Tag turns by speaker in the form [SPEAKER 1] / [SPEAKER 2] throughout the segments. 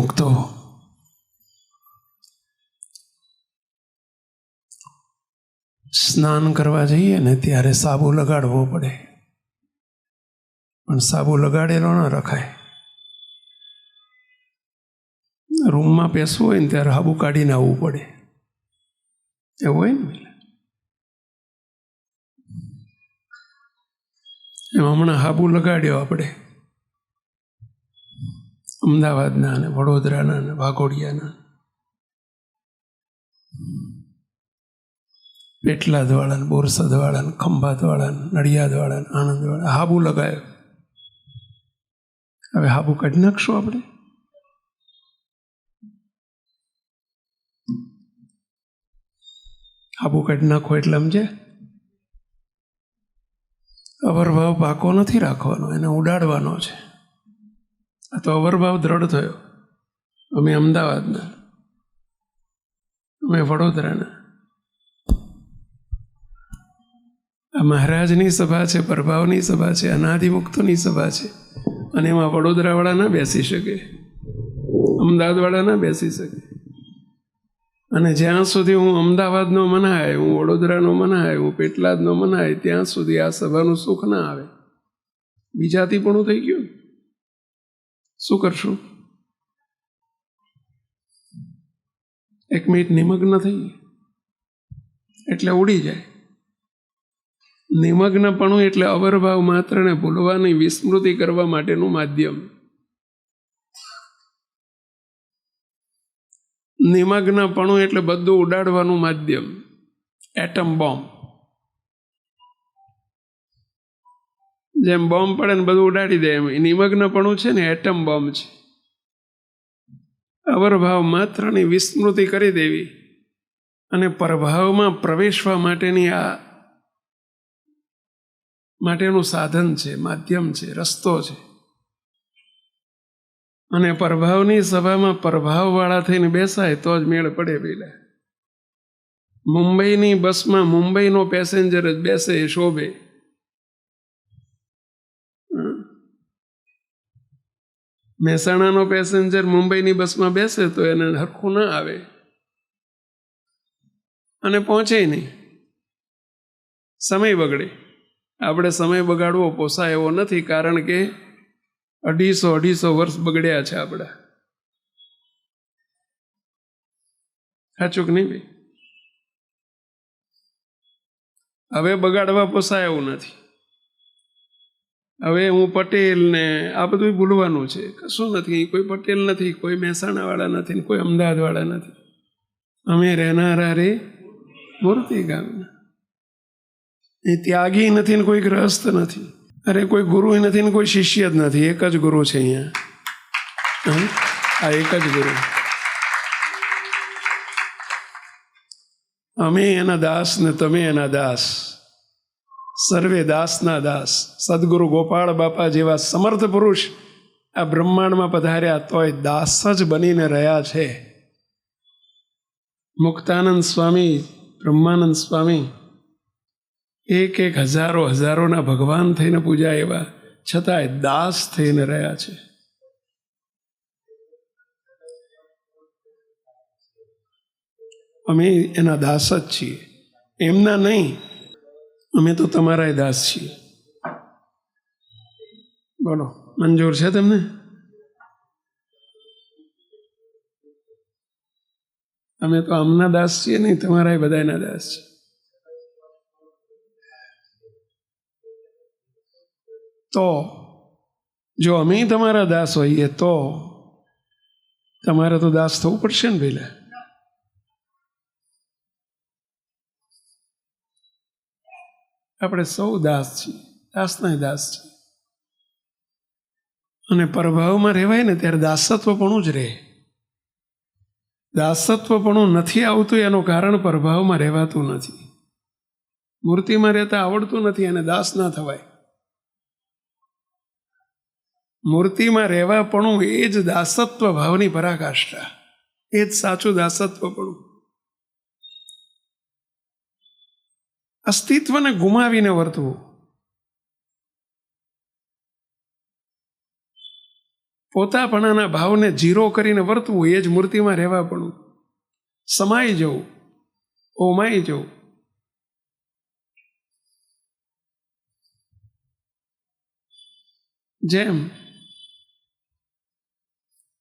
[SPEAKER 1] મુક્તો સ્નાન કરવા જઈએ ને ત્યારે સાબુ લગાડવો પડે, પણ સાબુ લગાડેલો ન રખાય. રૂમમાં બેસવું હોય ને ત્યારે સાબુ કાઢીને આવવું પડે, એવું હોય ને. એમાં હમણાં સાબુ લગાડ્યો આપણે અમદાવાદના ને વડોદરાના ને વાઘોડિયાના, પેટલાદવાળા ને બોરસદવાળા ને ખંભાતવાળા ને નડિયાદવાળા ને આણંદવાળા સાબુ લગાવ્યો. હવે સાબુ કાઢી નાખશું આપણે? સાબુ કાઢી નાખો એટલે સમજે, અવરભાવ પાકો નથી રાખવાનો, એને ઉડાડવાનો છે. આ તો અવરભાવ દ્રઢ થયો. અમે અમદાવાદના, અમે વડોદરાના. આ મહારાજની સભા છે, પ્રભાવની સભા છે, અનાદિમુક્તની સભા છે, અને એમાં વડોદરાવાળા ના બેસી શકે, અમદાવાદવાળા ના બેસી શકે. અને જ્યાં સુધી હું અમદાવાદનો મનાય, હું વડોદરાનો મનાય, હું પેટલાદનો મનાય, ત્યાં સુધી આ સભાનું સુખ ના આવે. બીજાથી પણ થઈ ગયું, શું કરશું? 1 મિનિટ નિમગ્ન થઈએ એટલે ઉડી જાય. નિમગ્નપણું એટલે અવરભાવ માત્રને ભૂલવાની વિસ્મૃતિ કરવા માટેનું માધ્યમ. નિમગ્નપણું એટલે બધું ઉડાડવાનું માધ્યમ, એટમ બોમ્બ. જેમ બોમ્બ પડે ને બધું ઉડાડી દે, એમ નિમગ્નપણું છે ને એટમ બોમ્બ છે. અવરભાવ માત્રની વિસ્મૃતિ કરી દેવી અને પરભાવમાં પ્રવેશવા માટેનું સાધન છે, માધ્યમ છે, રસ્તો છે. અને પ્રભાવની સભામાં પ્રભાવવાળા થઈને બેસાય તો જ મેળ પડે. પેલા મુંબઈની બસમાં મુંબઈનો પેસેન્જર જ બેસે એ શોભે. મહેસાણાનો પેસેન્જર મુંબઈની બસમાં બેસે તો એને હરખું ના આવે અને પહોંચે નહીં, સમય બગડે. આપણે સમય બગાડવો પોસાય એવો નથી, કારણ કે 250 વર્ષ બગડ્યા છે આપણા. સાચું કે નહીં ભાઈ? હવે બગાડવા પોસાય એવું નથી. હવે હું પટેલ ને આ બધું ભૂલવાનું છે. કશું નથી, કોઈ પટેલ નથી, કોઈ મહેસાણાવાળા નથી, કોઈ અમદાવાદવાળા નથી. અમે રહેનારા રે મૂર્તિ ગામના. એ ત્યાગી નથી ને કોઈ ગ્રસ્ત નથી, અરે કોઈ ગુરુ નથી ને કોઈ શિષ્ય જ નથી. એક જ ગુરુ છે અહીંયા. આ એક જ ગુરુ. અમે એના દાસ ને તમે એના દાસ, સર્વે દાસના દાસ. સદગુરુ ગોપાળ બાપા જેવા સમર્થ પુરુષ આ બ્રહ્માંડમાં પધાર્યા તોય દાસ જ બનીને રહ્યા છે. મુક્તાનંદ સ્વામી, બ્રહ્માનંદ સ્વામી 1,000 ભગવાન થઈને પૂજા એવા, છતાંય દાસ થઈને રહ્યા છે. અમે એના દાસ જ છીએ, એમના નહીં. અમે તો તમારા દાસ છીએ. બોલો, મંજૂર છે તમને? અમે તો આમના દાસ છીએ નહીં, તમારા બધાના દાસ છે. તો જો અમે તમારા દાસ હોઈએ તો તમારે તો દાસ થવું પડશે ને પહેલા. આપણે સૌ દાસ છીએ, દાસના દાસ છીએ. અને પ્રભાવમાં રહેવાય ને ત્યારે દાસત્વપણું જ રહે. દાસત્વપણું નથી આવતું એનું કારણ પ્રભાવમાં રહેવાતું નથી. મૂર્તિમાં રહેતા આવડતું નથી, અને દાસ ના થવાય. મૂર્તિમાં રહેવાપણું એ જ દાસત્વ ભાવની પરાકાષ્ઠા, એ જ સાચું દાસત્વપણું. અસ્તિત્વને ગુમાવીને વર્તવું, પોતાપણાના ભાવને જીરો કરીને વર્તવું એ જ મૂર્તિમાં રહેવા પણ સમાઈ જવું, ઓમાઈ જવું. જેમ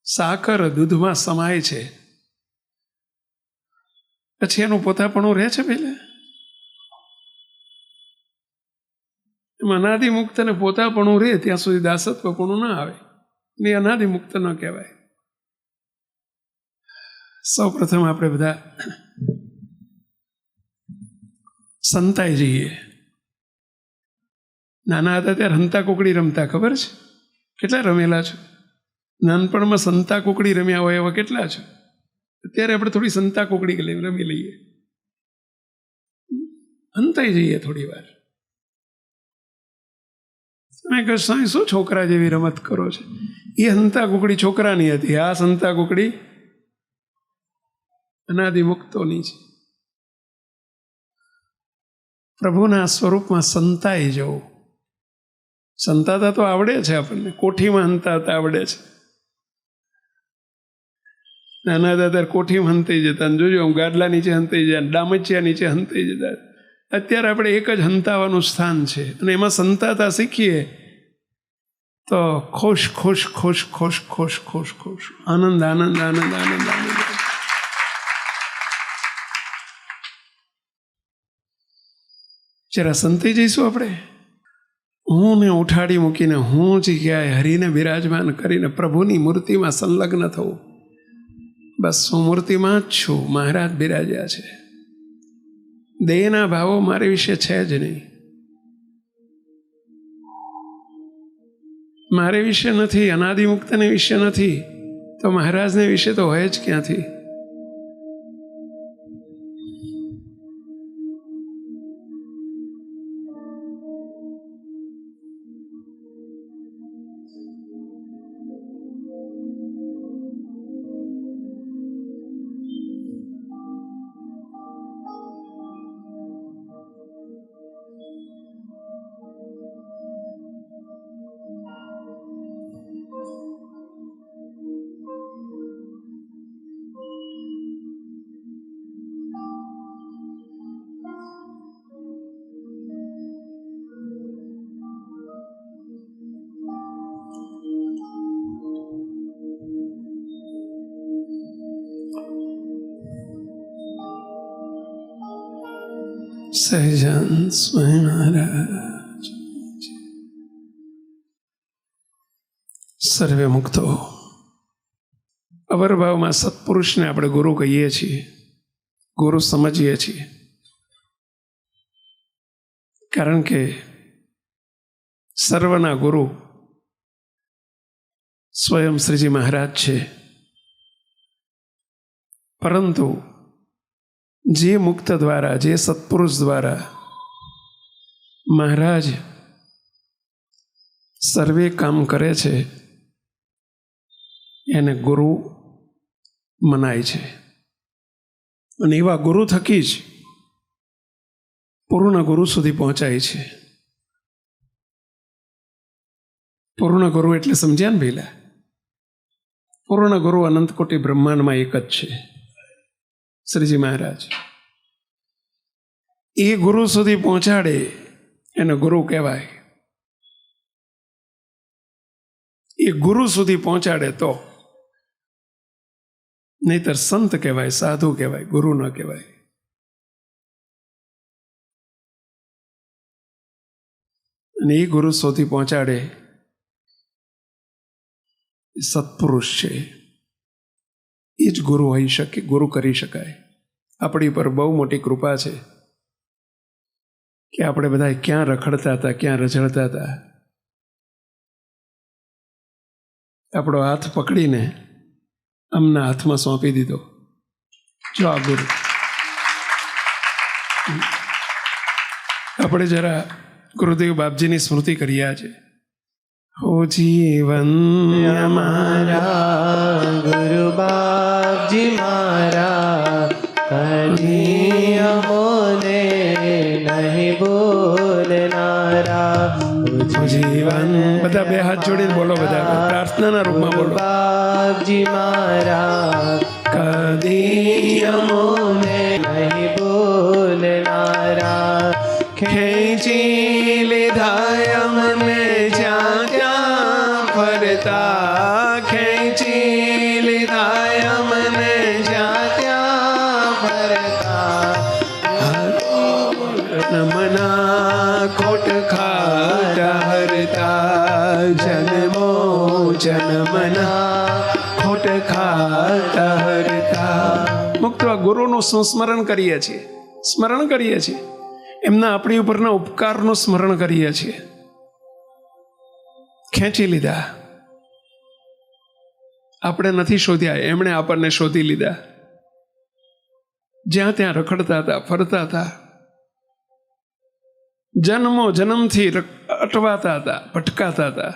[SPEAKER 1] સાકર દૂધમાં સમાય છે પછી એનું પોતાપણું રહે છે પહેલા. એમાં અનાદિમુક્ત ને પોતાપણું રહે ત્યાં સુધી દાસત્વપણું ના આવે, ને અનાદિમુક્ત ન કહેવાય. સૌ પ્રથમ આપણે બધા સંતાઈ જઈએ. નાના હતા ત્યારે હંતા કુકડી રમતા, ખબર છે? કેટલા રમેલા છો? નાનપણમાં સંતા કુકડી રમ્યા હોય એવા કેટલા છો? અત્યારે આપણે થોડી સંતા કુકડી રમી લઈએ, હંતાઈ જઈએ થોડી વાર. તમે કહો સાંઈ શું છોકરા જેવી રમત કરો છો? એ હંતા કુકડી છોકરાની હતી, આ સંતા કુકડી અનાદિમુક્તોની છે. પ્રભુના સ્વરૂપમાં સંતાઈ જવું. સંતાતા તો આવડે છે આપણને, કોઠીમાં હંતાતા આવડે છે. નાના હતા ત્યારે કોઠીમાં હંતાઈ જતા, જોજો ગાડલા નીચે હંતાઈ જાય, ડામચિયા નીચે હંતાઈ જતા. અત્યારે આપણે એક જ હંતાવાનું સ્થાન છે, અને એમાં સંતાતા શીખીએ તો ખુશ ખુશ ખુશ ખુશ ખુશ ખુશ ખુશ, આનંદ આનંદ આનંદ આનંદ આનંદ. જરા સંતાઈ જઈશું આપણે. હું ને ઉઠાડી મૂકીને હું જગ્યાએ હરીને બિરાજમાન કરીને પ્રભુની મૂર્તિમાં સંલગ્ન થવું. બસ હું મૂર્તિમાં જ છું, મહારાજ બિરાજ્યા છે. દેહના ભાવો મારી વિશે છે જ નહીં, મારે વિશે નથી, અનાદિમુક્તને વિશે નથી, તો મહારાજને વિશે તો હોય જ ક્યાંથી? સહજાન સ્વામી મહારાજ સર્વે મુક્તો. અવરભાવમાં સત્પુરુષને આપણે ગુરુ કહીએ છીએ, ગુરુ સમજીએ છીએ, કારણ કે સર્વના ગુરુ સ્વયં શ્રીજી મહારાજ છે. પરંતુ જે મુક્ત દ્વારા, જે સત્પુરુષ દ્વારા મહારાજ સર્વે કામ કરે છે એને ગુરુ મનાય છે. અને એવા ગુરુ થકી જ પૂર્ણ ગુરુ સુધી પહોંચાય છે. પૂર્ણ ગુરુ એટલે સમજ્યા ને પહેલા? પૂર્ણ ગુરુ અનંત કોટી બ્રહ્માંડમાં એક જ છે, શ્રીજી મહારાજ. એ ગુરુ સુધી પહોંચાડે એને ગુરુ કહેવાય. એ ગુરુ સુધી પહોંચાડે તો, નહીતર સંત કહેવાય, સાધુ કહેવાય, ગુરુ ન કહેવાય. અને એ ગુરુ સુધી પહોંચાડે સત્પુરુષ છે. એ જ ગુરુ હોઈ શકે, ગુરુ કરી શકાય. આપણી પર બહુ મોટી કૃપા છે કે આપણે બધા ક્યાં રખડતા હતા, ક્યાં રઝળતા હતા, આપણો હાથ પકડીને અમના હાથમાં સોંપી દીધો. જો આ ગુરુ. આપણે જરા ગુરુદેવ બાપજીની સ્મૃતિ કરીએ આજે. હો જીવન
[SPEAKER 2] અમારા ગુરુ બાપજી મારા, કદી અમોને નહીં બોલનારા. જીવન
[SPEAKER 1] બધા બે હાથ જોડીને બોલો, બધા પ્રાર્થનાના રૂપમાં બોલો.
[SPEAKER 2] બાપજી મારા કદી અમોને નહીં ભૂલનારા, ખેંચી લીધા અમને જ્યાં ત્યાં ફરતા, ખેંચી લીધા અમને જ્યાં ત્યાં ફરતા, મના ખોટ ખાતા હરતા, જન્મો જન્મના ખોટ ખાતા હરતા.
[SPEAKER 1] મુક્ત ગુરુનું સંસ્મરણ કરીએ છીએ, સ્મરણ કરીએ છીએ, એમના આપણી ઉપરના ઉપકારનું સ્મરણ કરીએ છીએ. ખેંચી લીધા, આપણે નથી શોધ્યા, એમણે આપણને શોધી લીધા. જ્યાં ત્યાં રખડતા હતા, ફરતા હતા, જન્મો જન્મથી અટવાતા હતા, ભટકાતા હતા.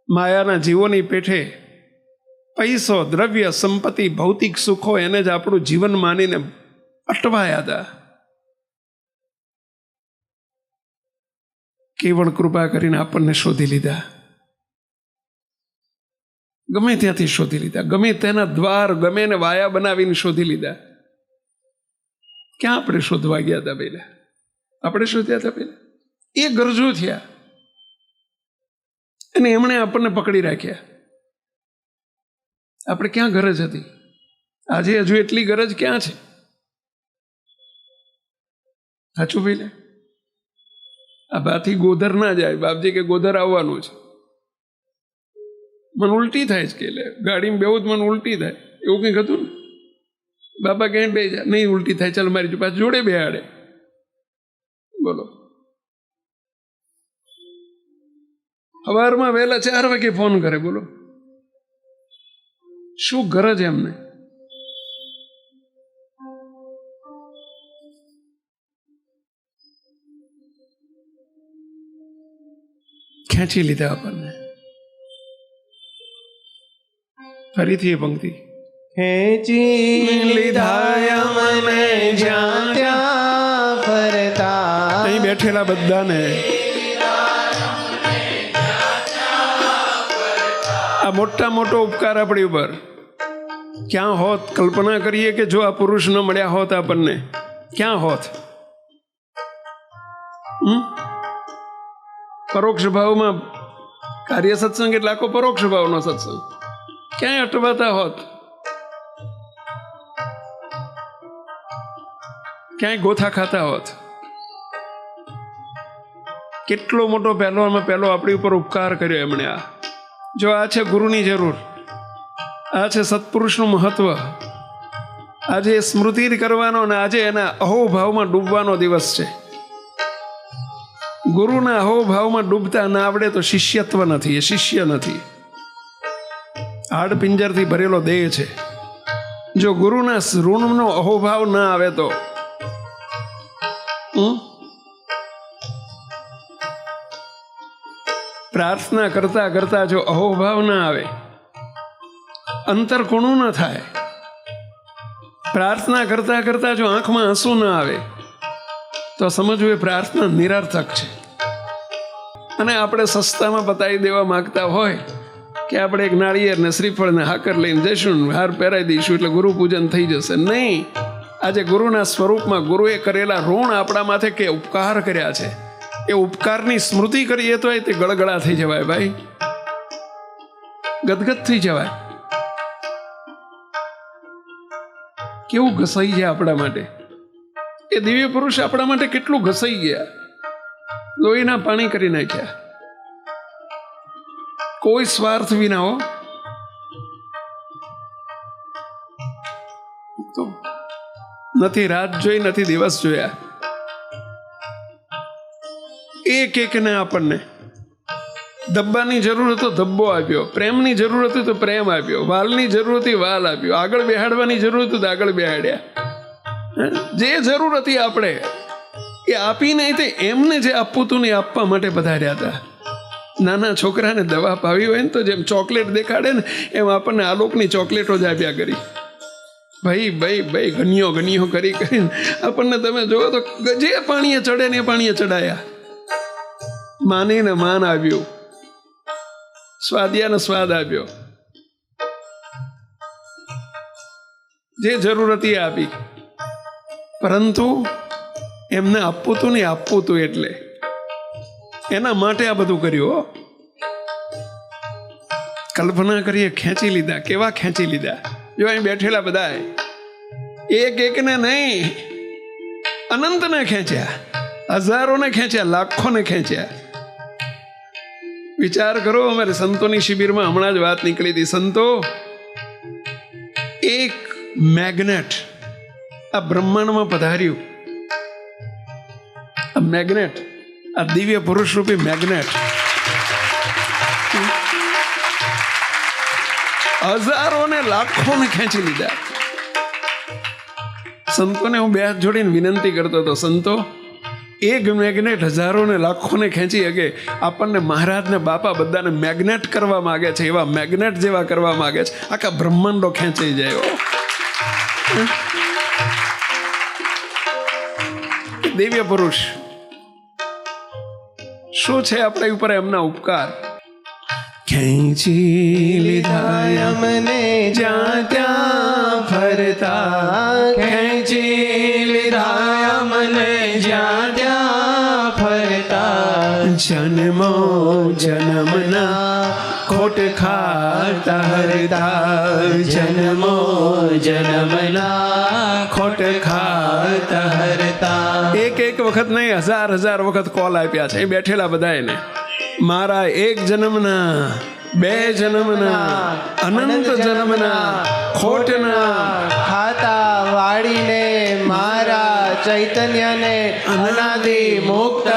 [SPEAKER 1] માયાના જીવોની પેઠે પૈસો, દ્રવ્ય, સંપત્તિ, ભૌતિક સુખો એને જ આપણું જીવન માનીને અટવાયા હતા. કેવળ કૃપા કરીને આપણને શોધી લીધા, ગમે ત્યાંથી શોધી લીધા, ગમે તેના દ્વાર, ગમે એને વાયા બનાવીને શોધી લીધા. ક્યાં આપણે શોધવા ગયા હતા પહેલા? આપણે શોધ્યા હતા પહેલા? એ ગરજુ થયા અને એમણે આપણને પકડી રાખ્યા. આપણે ક્યાં ગરજ હતી? આજે હજુ એટલી ગરજ ક્યાં છે? સાચું ભાઈ? આ બાથી ગોધર ના જાય, બાપજી કે ગોધર આવવાનું છે. મને ઉલટી થાય છે કે એટલે ગાડીમાં બેવું જ મને ઉલટી થાય, એવું કંઈક હતું ને. બાપા ક્યાંય બે જાય નહીં, ઉલટી થાય, ચાલ મારી પાછું જોડે બેહાડે. બોલો, સવારમાં વહેલા 4 વાગે ફોન કરે, બોલો શું ગરજ એમને? ખેંચી લીધા આપણને. ફરીથી એ પંક્તિ,
[SPEAKER 2] ખેંચી લીધા મને જ્યાં ત્યાં ફરતા,
[SPEAKER 1] અહીં બેઠેલા બધાને આ મોટા મોટો ઉપકાર આપણી ઉપર. ક્યાં હોત? કલ્પના કરીએ કે જો આ પુરુષ ન મળ્યા હોત આપણને, ક્યાં હોત? પરોક્ષ ભાવમાં કાર્ય સત્સંગ એટલે આખો પરોક્ષ ભાવનો સત્સંગ. ક્યાંય અટવાતા હોત, ક્યાંય ગોથા ખાતા હોત. કેટલો મોટો પહેલોમાં પહેલો આપણી ઉપર ઉપકાર કર્યો એમણે. આ જો આ છે ગુરુની જરૂર, આ છે સત્પુરુષનું મહત્વ. આજે સ્મૃતિ કરવાનો અને આજે એના અહોભાવમાં ડૂબવાનો દિવસ છે. ગુરુના અહોભાવમાં ડૂબતા ના આવડે તો શિષ્યત્વ નથી, એ શિષ્ય નથી. હાડ પિંજરથી ભરેલો દેહ છે. જો ગુરુના ઋણનો અહોભાવ ના આવે તો પ્રાર્થના કરતા કરતા જો અહોભાવ ના આવે, અંતર કોણું ન થાય, પ્રાર્થના કરતા કરતા જો આંખમાં આંસુ ના આવે તો સમજવું એ પ્રાર્થના નિરર્થક છે. અને આપણે સસ્તામાં બતાવી દેવા માંગતા હોય કે આપણે એક નાળિયેર ને શ્રીફળ ને હાકર લઈને જઈશું, હાર પહેરાવી દઈશું એટલે ગુરુ પૂજન થઈ જશે. નહીં, આજે ગુરુના સ્વરૂપમાં ગુરુએ કરેલા ઋણ આપણા માથે કે ઉપકાર કર્યા છે, એ ઉપકારની સ્મૃતિ કરીએ તો તે ગળગળા થઈ જવાય ભાઈ, ગદગદ થઈ જવાય. કેવું ઘસાઈ જાય આપણા માટે એ દિવ્ય પુરુષ, આપણા માટે કેટલું ઘસાઈ ગયા, લોહીના પાણી કરી નાખ્યા. કોઈ સ્વાર્થ વિના હો. તો નથી રાત જોઈ, નથી દિવસ જોયા. એક એકને આપણને દબ્બાની જરૂર હતો ધબ્બો આપ્યો, પ્રેમની જરૂર હતી તો પ્રેમ આપ્યો, વાલની જરૂર હતી વાલ આપ્યો, આગળ બેહાડવાની જરૂર હતી તો આગળ બેહાડ્યા. જે જરૂર હતી આપણે એ આપી નહીં, તે એમને જે આપવું હતું ને આપવા માટે પધાર્યા હતા. નાના છોકરાને દવા પાવી હોય ને તો જેમ ચોકલેટ દેખાડે ને એમ આપણને આલોકની ચોકલેટો જ આપ્યા કરી. ભાઈ ભાઈ ભાઈ ગણ્યો ગણ્યો કરી કરીને આપણને તમે જુઓ તો જે પાણીએ ચડે ને એ પાણીએ ચડાયા. માનીને માન આવ્યું, સ્વાદિયાને સ્વાદ આપ્યો, જે જરૂર હતી આપી. પરંતુ એમને આપવું હતું ને, આપવું હતું એટલે એના માટે આ બધું કર્યું. કલ્પના કરીએ, ખેંચી લીધા. કેવા ખેંચી લીધા? જો અહીં બેઠેલા બધા એક એકને નહીં, અનંતને ખેંચ્યા, હજારોને ખેંચ્યા, લાખોને ખેંચ્યા. વિચાર કરો, અમારે સંતોની શિબિરમાં હમણાં જ વાત નીકળી હતી. સંતો એક મેગ્નેટ આ બ્રહ્માંડમાં પધાર્યું. આ મેગ્નેટ, આ દિવ્ય પુરુષ રૂપી મેગ્નેટ હજારોને લાખોને ખેંચી લીધા. સંતોને હું બે હાથ જોડીને વિનંતી કરતો હતો, સંતો એક મેગ્નેટ હજારોને લાખોને ખેંચી શકે. આપણને મહારાજ ને બાપા બધાને મેગ્નેટ કરવા માંગે છે, એવા મેગ્નેટ જેવા કરવા માંગે છે. આખા બ્રહ્માંડો ખેંચાઈ જાય. દિવ્ય પુરુષ શું છે આપણા ઉપર એમના ઉપકાર? ખેંચી લીધા
[SPEAKER 2] અમને જ્યાં ત્યાં ફરતા, ખેંચી લીધા અમને જ્યાં ત્યાં ફરતા.
[SPEAKER 1] જન્મો જન્મના ખોટ ખાતા હરતા,
[SPEAKER 2] જન્મો જન્મના ખોટ ખાતા હરતા.
[SPEAKER 1] એક વખત નહીં, હજાર વખત કોલ આપ્યા છે બેઠેલા બધા એને. મારા એક જન્મના, બે જન્મના, અનંત જન્મના ખોટના
[SPEAKER 2] ખાતા વાળીને મારા ચૈતન્યને અનાદિ મુક્ત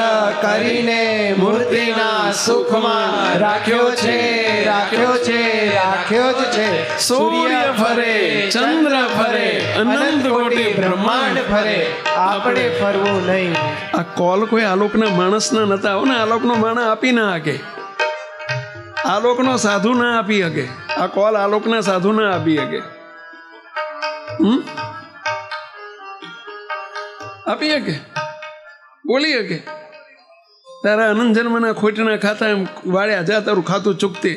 [SPEAKER 2] કરીને મૂર્તિના સુખમાં રાખ્યો છે, રાખ્યો છે, રાખ્યો જ છે.
[SPEAKER 1] સૂર્ય ફરે, ચંદ્ર ફરે, અનંત કોટી
[SPEAKER 2] બ્રહ્માંડ ફરે, આપણે ફરવું નહીં.
[SPEAKER 1] આ કોલ કોઈ આલોકના માણસના નતા હો ને. આલોકનો માણસ આપી ના શકે, આલોકનો સાધુ ના આપી શકે. આ કોલ આલોકના સાધુ ના આપી શકે. આપી શકે, બોલી શકે. તારા અનંત જન્મના ખોટના ખાતા એમ વાળ્યા, જા તારું ખાતું ચૂકતી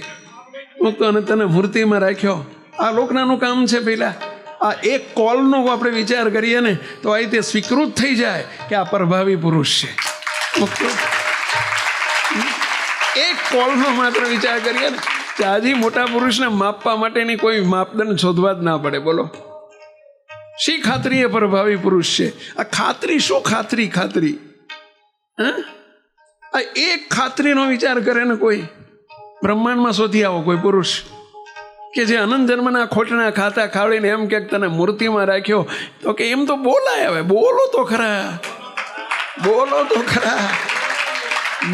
[SPEAKER 1] મૂકતો અને તને મૂર્તિમાં રાખ્યો. આ લોકનાનું કામ છે. પેલા આ એક કોલનો આપણે વિચાર કરીએ ને તો આ રીતે સ્વીકૃત થઈ જાય કે આ પ્રભાવી પુરુષ છે. એક કોલનો માત્ર વિચાર કરીએ ને કે આજે મોટા પુરુષને માપવા માટેની કોઈ માપદંડ શોધવા જ ના પડે. બોલો, શી ખાતરી એ પ્રભાવી પુરુષ છે? આ ખાતરી શું? ખાતરી આ એક ખાતરીનો વિચાર કરે ને કોઈ બ્રહ્માંડમાં શોધી આવો કોઈ પુરુષ કે જે અનંત જન્મના ખોટના ખાતા ખાવડીને એમ કે તને મૂર્તિમાં રાખ્યો. તો કે એમ તો બોલાય. હવે બોલો તો ખરા, બોલો તો ખરા.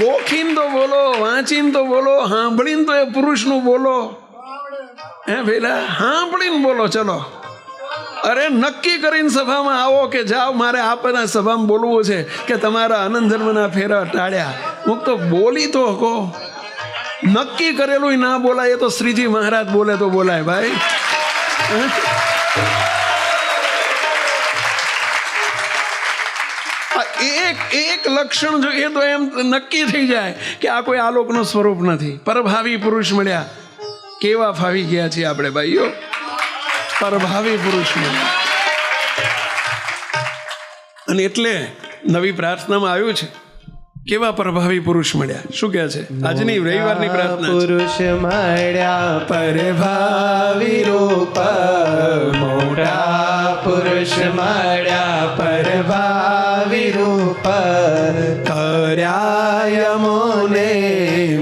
[SPEAKER 1] ગોખીને તો બોલો, વાંચીને તો બોલો, સાંભળીને તો એ પુરુષનું બોલો. હે પેલા સાંભળીને બોલો. ચલો, અરે નક્કી કરીને સભામાં આવો કે જાઓ મારે આ બધા સભામાં બોલવું છે કે તમારા અનંત જન્મના ફેરા ટાળ્યા. હું તો બોલી તો હકો. નક્કી કરેલું ના બોલાય, એ તો શ્રીજી મહારાજ બોલે તો બોલાય ભાઈ. એક લક્ષણ જો એ તો એમ નક્કી થઈ જાય કે આ કોઈ આલોકનું સ્વરૂપ નથી. પરભાવી પુરુષ મળ્યા. કેવા ફાવી ગયા છીએ આપણે ભાઈઓ, પરભાવી પુરુષ મળ્યા. અને એટલે નવી પ્રાર્થનામાં આવ્યું છે કેવા પ્રભાવી પુરુષ મળ્યા. શું કહે છે આજની રવિવારની પ્રાર્થના?
[SPEAKER 2] પુરુષ મળ્યા પરભાવી રૂપ, મોટા પુરુષ મળ્યા પરભાવી રૂપ. કર્યા મોને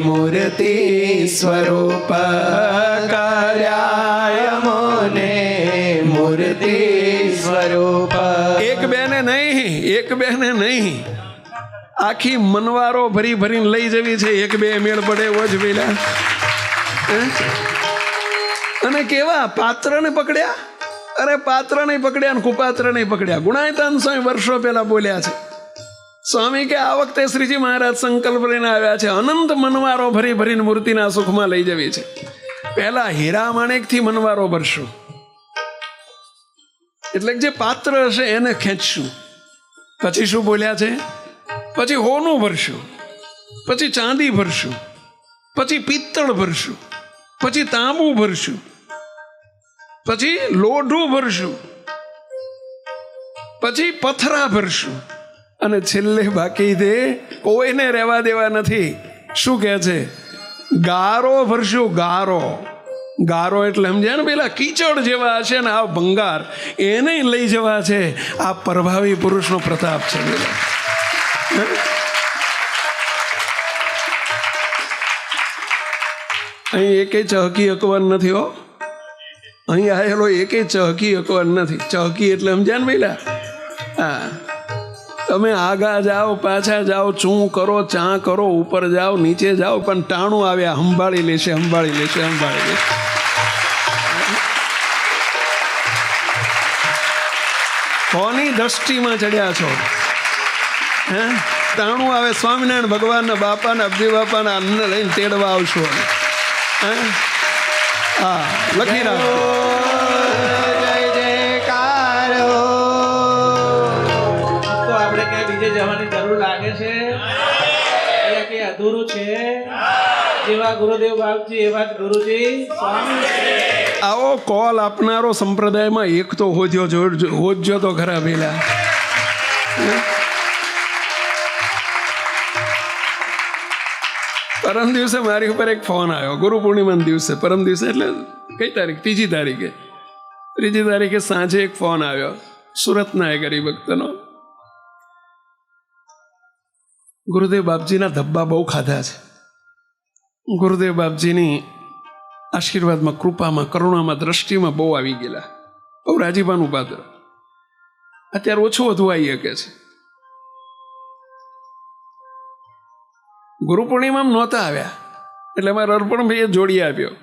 [SPEAKER 2] મૂર્તિ સ્વરૂપ, કર્યા મોને મૂર્તિ સ્વરૂપ.
[SPEAKER 1] એક બેને નહીં, આખી મનવારો ભરી ભરીને લઈ જવી છે. એક બે મેળ પડે એવો જ પેલા. અને કેવા પાત્રને પકડ્યા? અરે પાત્ર નહીં પકડ્યા ને કુપાત્ર નહીં પકડ્યા. ગુણાયતાન સ્વામી વર્ષો પહેલા બોલ્યા છે. સ્વામી કે આ વખતે શ્રીજી મહારાજ સંકલ્પ લઈને આવ્યા છે અનંત મનવારો ભરી ભરીને મૂર્તિના સુખમાં લઈ જવી છે. પહેલા હીરા માણેકથી મનવારો ભરશું, એટલે જે પાત્ર હશે એને ખેંચશું. પછી શું બોલ્યા છે? પછી હોનું ભરશું. પછી ચાંદી ભરશું, પછી પિત્તળ ભરશું, પછી તાંબુ ભરશું, પછી લોઢું ભરશું, પછી પથરા ભરશું, અને છેલ્લે બાકી દે કોઈને રહેવા દેવા નથી. શું કહે છે? ગારો ભરશું. ગારો, ગારો એટલે સમજ્યા ને, પેલા કીચડ જેવા હશે ને આ ભંગાર, એને લઈ જવા છે. આ પ્રભાવી પુરુષનો પ્રતાપ છે. અહીં એકે ચહકી અકવાન નથી હો. અહીં આવેલો એકે ચહકી અકવાન નથી. ચહકી એટલે સમજ્યા ને પેલા? હા, તમે આગા જાઓ, પાછા જાઓ, ચૂં કરો, ચા કરો, ઉપર જાઓ, નીચે જાઓ, પણ ટાણું આવ્યા સંભાળી લેશે, સંભાળી લેશે, સંભાળી લેશે. કોની દ્રષ્ટિમાં ચડ્યા છો? હે, ટાણું આવે સ્વામિનારાયણ ભગવાનના બાપાના અબજી બાપાના અન્ન લઈને તેડવા આવશો. હે, હા, લખી રાખો.
[SPEAKER 3] જવાની જરૂર લાગે છે કે અધૂરું છે? જેવા ગુરુદેવ બાપજી એવા જ ગુરુજી સ્વામી.
[SPEAKER 1] આવો કોલ આપનારો સંપ્રદાયમાં એક તો હોજો તો ખરા પેલા. પરમ દિવસે મારી ઉપર એક ફોન આવ્યો, ગુરુ પૂર્ણિમાના દિવસે. પરમ દિવસે એટલે કઈ તારીખ? ત્રીજી તારીખે સાંજે એક ફોન આવ્યો સુરતના એક હરિભક્તનો. ગુરુદેવ બાપજીના ધબ્બા બહુ ખાધા છે. ગુરુદેવ બાપજીની આશીર્વાદમાં, કૃપામાં, કરુણામાં, દ્રષ્ટિમાં બહુ આવી ગયેલા. બહુ રાજીપાનું પાત્ર. અત્યારે ઓછું વધુ આવી શકે છે. ગુરુ પૂર્ણિમામાં નહોતા આવ્યા એટલે મારા અર્પણભાઈએ જોડી આપ્યો.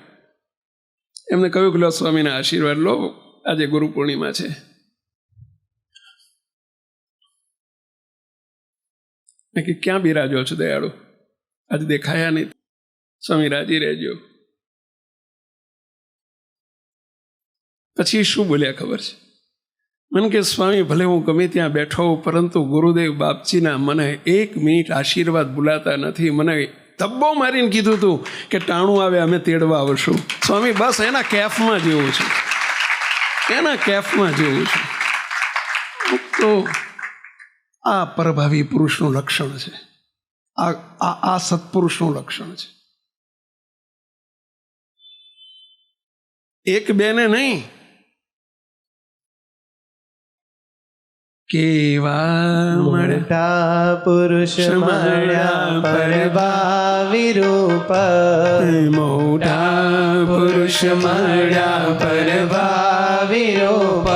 [SPEAKER 1] એમને કહ્યું કે લો સ્વામીના આશીર્વાદ લો, આજે ગુરુ પૂર્ણિમા છે. કે ક્યાં બિરાજો છો દયાળુ? આજે દેખાયા નહીં. સ્વામી રાજી રહેજો. પછી શું બોલ્યા ખબર છે? મને કે સ્વામી ભલે હું ગમે ત્યાં બેઠો હોઉં, પરંતુ ગુરુદેવ બાપજીના મને એક મિનિટ આશીર્વાદ ભૂલાતા નથી. મને ધબ્બો મારીને કીધું હતું કે ટાણું આવે અમે તેડવા આવશું. સ્વામી બસ એના કેફમાં જેવું છે, એના કેફમાં જેવું છે. તો આ પરભાવી પુરુષનું લક્ષણ છે. આ સત્પુરુષનું લક્ષણ છે. એક બેને નહીં, કેવા
[SPEAKER 2] મોટા પુરુષ મળ્યા પરભાવી રૂપ.
[SPEAKER 1] મોટા પુરુષ મળ્યા
[SPEAKER 2] પરભાવી રૂપ.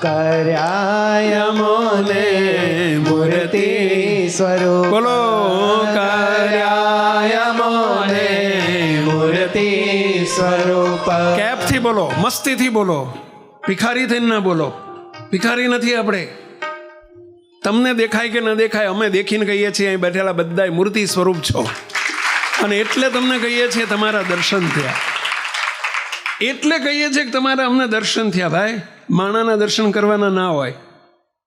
[SPEAKER 2] કર્યા મોને મૂર્તિ સ્વરૂપ.
[SPEAKER 1] બોલો,
[SPEAKER 2] કર્યા મોને મૂર્તિ સ્વરૂપ.
[SPEAKER 1] કેપથી બોલો, મસ્તીથી બોલો, ભિખારી થઈને ના બોલો. ભિખારી નથી આપણે. તમને દેખાય કે ન દેખાય, અમે દેખીને કહીએ છીએ અહીં બેઠેલા બધાય મૂર્તિ સ્વરૂપ છો. અને એટલે તમને કહીએ છીએ તમારા દર્શન થયા. એટલે કહીએ છીએ કે તમારા અમને દર્શન થયા. ભાઈ, માણાના દર્શન કરવાના ના હોય.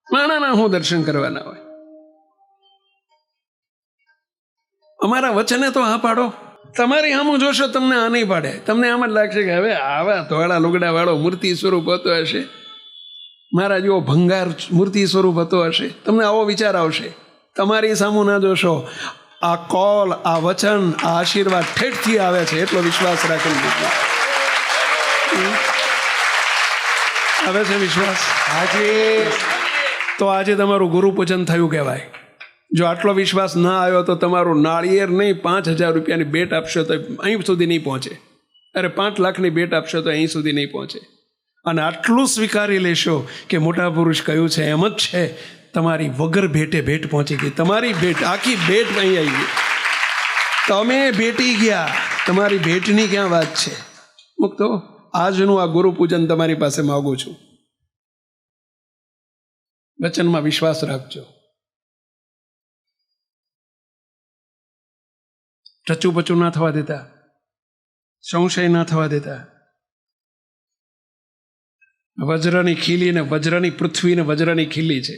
[SPEAKER 1] માણાના હું દર્શન કરવાના હોય? અમારા વચને તો હા પાડો. તમારી આમ જોશો તમને આ નહીં પાડે. તમને આમ જ લાગશે કે હવે આવા ધોળા લુગડા વાળો મૂર્તિ સ્વરૂપ હોતો હશે, મારા જેવો ભંગાર મૂર્તિ સ્વરૂપ હતો હશે. તમને આવો વિચાર આવશે. તમારી સામું ના જોશો. આ કોલ, આ વચન, આ આશીર્વાદ ઠેઠથી આવે છે, એટલો વિશ્વાસ રાખી દીધો. આવે છે વિશ્વાસ?
[SPEAKER 2] આજે
[SPEAKER 1] તો આજે તમારું ગુરુ પૂજન થયું કહેવાય. જો આટલો વિશ્વાસ ના આવ્યો તો તમારું નાળિયેર નહીં 5,000 રૂપિયાની ભેટ આપશો તો અહીં સુધી નહીં પહોંચે. અરે 5 લાખની ભેટ આપશો તો અહીં સુધી નહીં પહોંચે. અને આટલું સ્વીકારી લેશો કે મોટા પુરુષ કહ્યું છે એમ જ છે. તમારી વગર ભેટે ભેટ પહોંચી ગઈ. તમારી ભેટ, આખી ભેટ અહીં આવી ગઈ. તમે ભેટી ગયા. તમારી ભેટની ક્યાં વાત છે? મુક્તો આજનું આ ગુરુ પૂજન તમારી પાસે માગું છું. વચનમાં વિશ્વાસ રાખજો. ટચુપચું ના થવા દેતા, સંશય ના થવા દેતા. વજ્રની ખીલી ને વજ્રની પૃથ્વી ને વજ્રની ખીલી છે.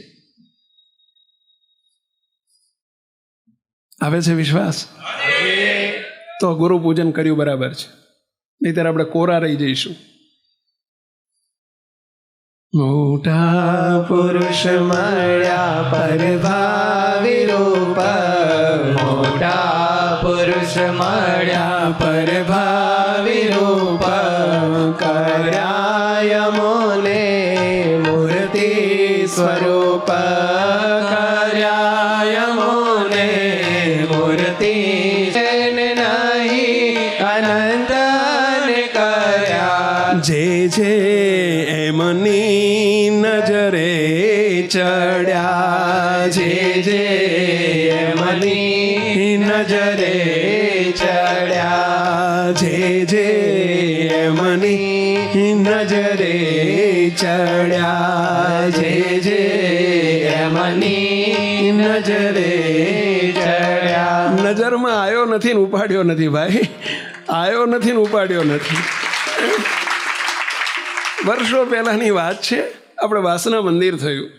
[SPEAKER 1] આવે છે વિશ્વાસ? તો ગુરુ પૂજન કર્યું બરાબર છે, નહીંતર આપણે કોરા રહી જઈશું. મોટા
[SPEAKER 2] પુરુષ મળ્યા પરભાવી રૂપ, મોટા પુરુષ મળ્યા પરભાવી રૂપ, કર્યા મોને મૂર્તિ સ્વરૂપ, કર્યા મોને મૂર્તિ નહીં અનંત ને કર્યા.
[SPEAKER 1] જે જે એમની નજરે ચડ્યા,
[SPEAKER 2] જે જે એમની નજરે ચડ્યા,
[SPEAKER 1] જે જે એમની નજરે ચડ્યા,
[SPEAKER 2] જે જે એમની નજરે ચડ્યા.
[SPEAKER 1] નજરમાં આવ્યો નથી ને ઉપાડ્યો નથી ભાઈ, આવ્યો નથી ને ઉપાડ્યો નથી. વર્ષો પહેલાની વાત છે. આપણે વાસના મંદિર થયું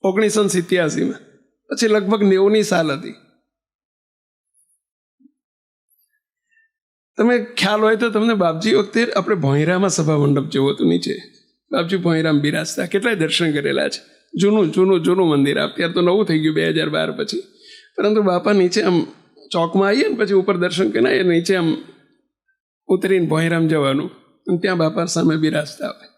[SPEAKER 1] 1987માં, પછી લગભગ 90ની સાલ હતી. તમે ખ્યાલ હોય તો તમને બાપજી વખતે આપણે ભોંયરામાં સભા મંડપ જેવું હતું નીચે. બાપજી ભોંયરામ બિરાજતા, કેટલાય દર્શન કરેલા છે. જૂનું જૂનું જૂનું મંદિર. અત્યારે તો નવું થઈ ગયું 2012 પછી. પરંતુ બાપા નીચે આમ ચોકમાં આવીએ ને પછી ઉપર દર્શન કરીને નીચે આમ ઉતરીને ભોંયરામ જવાનું, અને ત્યાં બાપા સામે બિરાજતા હોય.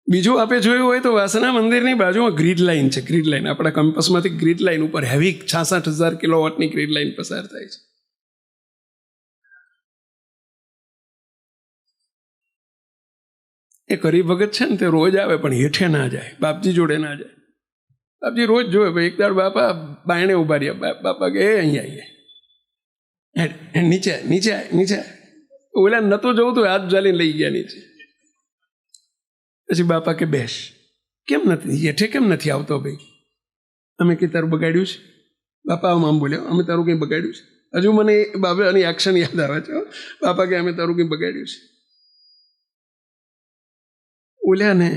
[SPEAKER 1] બીજું આપે જોયું હોય તો વાસના મંદિરની બાજુમાં ગ્રીડ લાઇન છે. ગ્રીડ લાઇન આપણા કેમ્પસમાંથી ગ્રીડ લાઇન ઉપર હેવી 66,000 કિલોવોટની ગ્રીડ લાઇન પસાર થાય છે. એ હરિભગત છે ને તે રોજ આવે, પણ હેઠે ના જાય, બાપજી જોડે ના જાય. બાપજી રોજ જોવે. ભાઈ એક દાડ બાપા બાયણે ઉભા રહ્યા. બાપા કે અહીંયા આવીએ, નીચે નીચે નીચે. ઓલા નતું જવું તો હાથ ચાલીને લઈ ગયા નીચે. પછી બાપા કે બેસ. કેમ નથી હેઠે, કેમ નથી આવતો ભાઈ? અમે કંઈ તારું બગાડ્યું છે? બાપા આમ બોલ્યો, અમે તારું કંઈ બગાડ્યું છે? હજુ મને બાબાની એક્શન યાદ આવે છે. બાપા કે અમે તારું કંઈ બગાડ્યું છે? ઓલ્યાને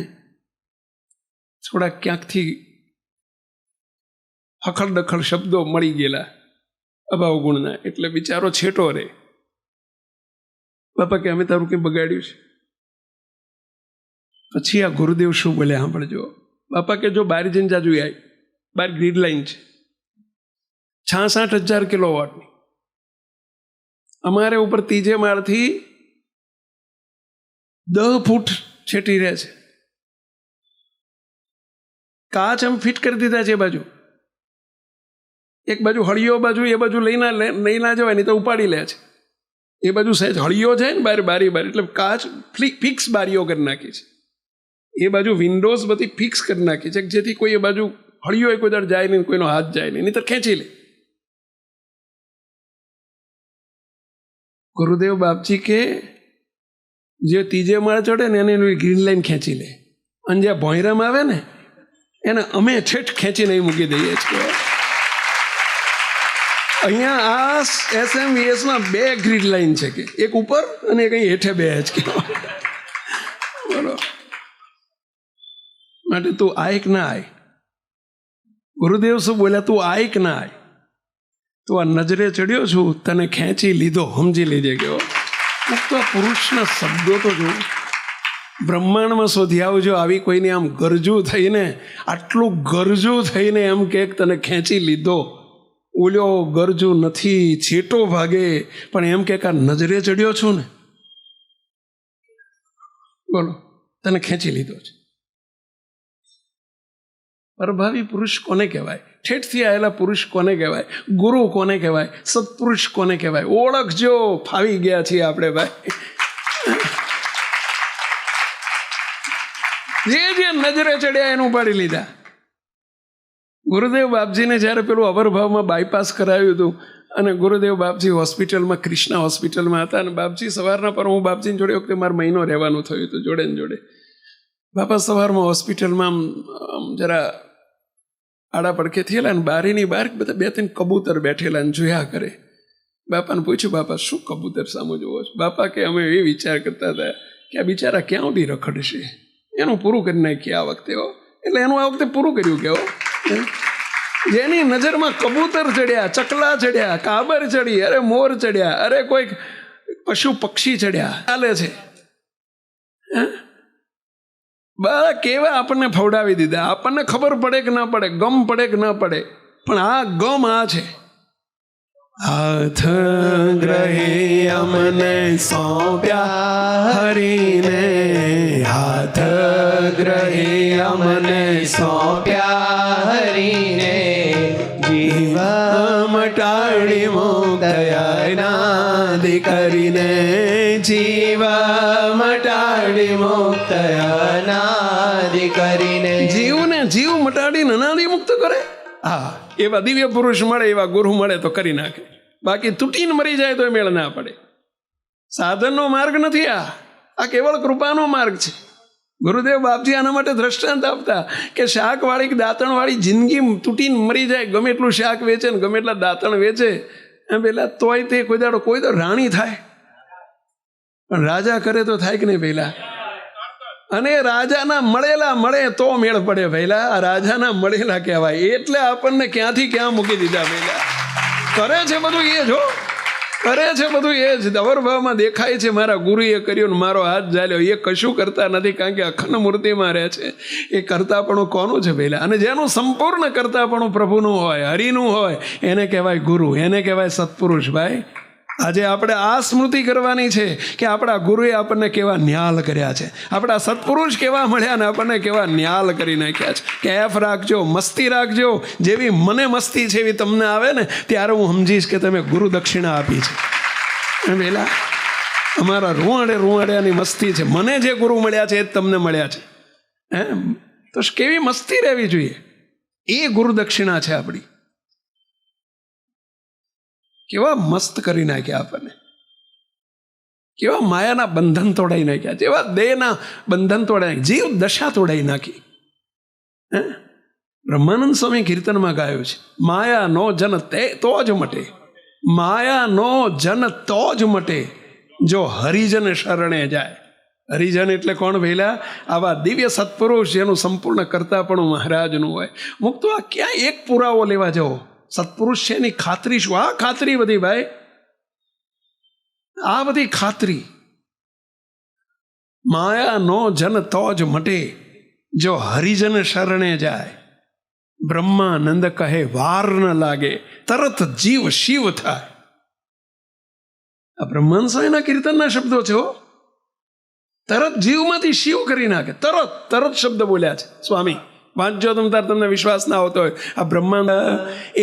[SPEAKER 1] થોડા ક્યાંકથી હખડ દખડ શબ્દો મળી ગયેલા અભાવ ગુણના, એટલે બિચારો છેટો રે. બાપા કે અમે તારું કંઈ બગાડ્યું છે? પછી આ ગુરુદેવ શું બોલે સાંભળજો. બાપા કે જો બહાર જઈને જાજુ આવી, બહાર ગ્રીડ લાઇન છે 66,000 કિલોવોટની. અમારે ઉપર ત્રીજે માળથી 10 ફૂટ છેટી રહે છે. કાચ એમ ફિટ કરી દીધા છે. એ બાજુ એક બાજુ હળિયો બાજુ, એ બાજુ લઈ ના જવાય, નહીં તો ઉપાડી લે છે. એ બાજુ સહેજ હળિયો છે ને બારી એટલે કાચ ફિક્સ બારીઓ કરી નાખી છે. એ બાજુ વિન્ડોઝ બધી ફિક્સ કરી નાખી છે, જેથી કોઈ એ બાજુ હળિયો કોઈ દર જાય નહીં, કોઈનો હાથ જાય નહીં, નહીં તો ખેંચી લે. ગુરુદેવ બાપજી કે જે ત્રીજે માળ ચડે ને એને ગ્રીન લાઈન ખેંચી લે, અને જ્યાં ભોંયરામ આવે ને એને અમે ઠેઠ ખેંચીને મૂકી દઈએ છીએ. અહીંયા આ SMVSમાં 2 ગ્રીડ લાઈન છે, કે એક ઉપર અને એક અહીં હેઠે 2 જ. બોલો. માટે તું આય કે ના આય? ગુરુદેવ શું બોલ્યા? તું આય કે ના આય? તું આ નજરે ચડ્યો છું, તને ખેંચી લીધો, સમજી લેજે. કેવો તો પુરુષના શબ્દો તો જો બ્રહ્માંડમાં શોધી આવજો. આવી કોઈને આમ ગરજુ થઈને, આટલું ગરજુ થઈને એમ કે તને ખેંચી લીધો. ઓલ્યો ગરજુ નથી, છેટો ભાગે, પણ એમ કે નજરે ચડ્યો છું ને, બોલો, તને ખેંચી લીધો છે. પરભાવી પુરુષ કોને કહેવાય? ઠેઠથી આવેલા પુરુષ કોને કહેવાય? ગુરુ કોને કહેવાય? સત્પુરુષ કોને કહેવાય? ઓળખજો. ફાવી ગયા છીએ આપણે ભાઈ. જે નજરે ચડ્યા એનું ઉપાડી લીધા. ગુરુદેવ બાપજીને જ્યારે પેલું અવરભાવમાં બાયપાસ કરાવ્યું હતું, અને ગુરુદેવ બાપજી હોસ્પિટલમાં, કૃષ્ણા હોસ્પિટલમાં હતા, અને બાપજી સવારના પર હું બાપજીની જોડે વખતે મારે મહિનો રહેવાનું થયું હતું જોડે ને જોડે. બાપા સવારમાં હોસ્પિટલમાં આમ જરા આડા પડખે થયેલા, ને બારીની બહાર બધા 2-3 કબૂતર બેઠેલા ને જોયા કરે. બાપાને પૂછ્યું, બાપા શું કબૂતર સામો જોવો છો? બાપા કે અમે એ વિચાર કરતા હતા કે આ બિચારા ક્યાં સુધી રખડશે, એનું પૂરું કરી નાખીએ આ વખતે. એટલે એનું આ વખતે પૂરું કર્યું. કેવો જેની નજરમાં કબૂતર ચડ્યા, ચકલા ચડ્યા, કાબર ચડી, અરે મોર ચડ્યા, અરે કોઈ પશુ પક્ષી ચડ્યા, ચાલે છે. બધા કેવા આપણને ફવડાવી દીધા. આપણને ખબર પડે કે ના પડે, ગમ પડે કે ના પડે, પણ આ ગમ આ છે. હાથ ગ્રહે અમને સોંપ્યા હરીને, હાથ
[SPEAKER 2] ગ્રહે અમને સોંપ્યા હરીને, જીવ મટાડી મુક્ત અનાદિ કરીને, જીવ મટાડી મુક્ત અનાદિ કરીને.
[SPEAKER 1] જીવને જીવ મટાડીને અનાદિ મુક્ત કરે. હા, એવા દિવ્ય પુરુષ મળે, એવા ગુરુ મળે તો કરી નાખે. બાકી તૂટીને મરી જાય તો મેળ ના પડે. સાધનનો માર્ગ નથી આ કેવળ કૃપાનો માર્ગ છે. ગુરુદેવ બાપજી આના માટે દ્રષ્ટાંત આપતા કે શાકવાળી કે દાંતણવાળી જિંદગી તૂટીને મરી જાય, ગમે એટલું શાક વેચે ને ગમે એટલા દાંતણ વેચે, એમ પેલા તોય તે કોઈ તો રાણી થાય, પણ રાજા કરે તો થાય કે નહીં પહેલા? અને રાજાના મળે તો મેળ પડે પહેલા. આ રાજાના મળેલા કહેવાય. એટલે આપણને ક્યાંથી ક્યાં મૂકી દીધા પહેલા. કરે છે બધું એ જ હો, કરે છે બધું એ જ. અવરભાવમાં દેખાય છે મારા ગુરુએ કર્યું ને મારો હાથ ઝાલ્યો. એ કશું કરતા નથી, કારણ કે અખંડ મૂર્તિમાં રહે છે. એ કરતાપણું કોનું છે પહેલા? અને જેનું સંપૂર્ણ કરતાપણું પ્રભુનું હોય, હરિનું હોય, એને કહેવાય ગુરુ, એને કહેવાય સત્પુરુષ. ભાઈ, આજે આપણે આ સ્મૃતિ કરવાની છે કે આપણા ગુરુએ આપણને કેવા ન્યાલ કર્યા છે, આપણા સત્પુરુષ કેવા મળ્યા ને આપણને કેવા ન્યાલ કરી નાખ્યા છે. કેફ રાખજો, મસ્તી રાખજો. જેવી મને મસ્તી છે એવી તમને આવે ને ત્યારે હું સમજીશ કે તમે ગુરુ દક્ષિણા આપી છે. પેલા અમારા રૂવાડેની મસ્તી છે. મને જે ગુરુ મળ્યા છે એ જ તમને મળ્યા છે. તો કેવી મસ્તી રહેવી જોઈએ, એ ગુરુ દક્ષિણા છે આપણી. કેવા મસ્ત કરી નાખ્યા આપણને, કેવા માયાના બંધન તોડાઈ નાખ્યા, જેવા દેહના બંધન તોડાઈ, જીવ દશા તોડાઈ નાખી. બ્રહ્માનંદ સ્વામી કીર્તનમાં ગાયું છે, માયા નો જન તે તો જ મટે, માયા નો જન તો જ મટે, જો હરિજન શરણે જાય. હરિજન એટલે કોણ ભઈલા? આવા દિવ્ય સત્પુરુષ જેનું સંપૂર્ણ કરતાપણું મહારાજનું હોય. મુક્તો આ ક્યાં એક પુરાવો લેવા જાઓ? સત્પુરુષ છે એની ખાતરી શું? આ ખાતરી બધી ભાઈ, આ બધી ખાતરી. માયા નો જન તો જ મટે, જો હરિજન શરણે જાય. બ્રહ્માનંદ કહે વાર ન લાગે, તરત જીવ શિવ થાય. આ બ્રહ્માંડ સ્વામીના કીર્તનના શબ્દો છે. તરત જીવમાંથી શિવ કરી નાખે. તરત શબ્દ બોલ્યા છે સ્વામી. વાંચજો તમ તાર, તમને વિશ્વાસ ના આવતો હોય. આ બ્રહ્માંડ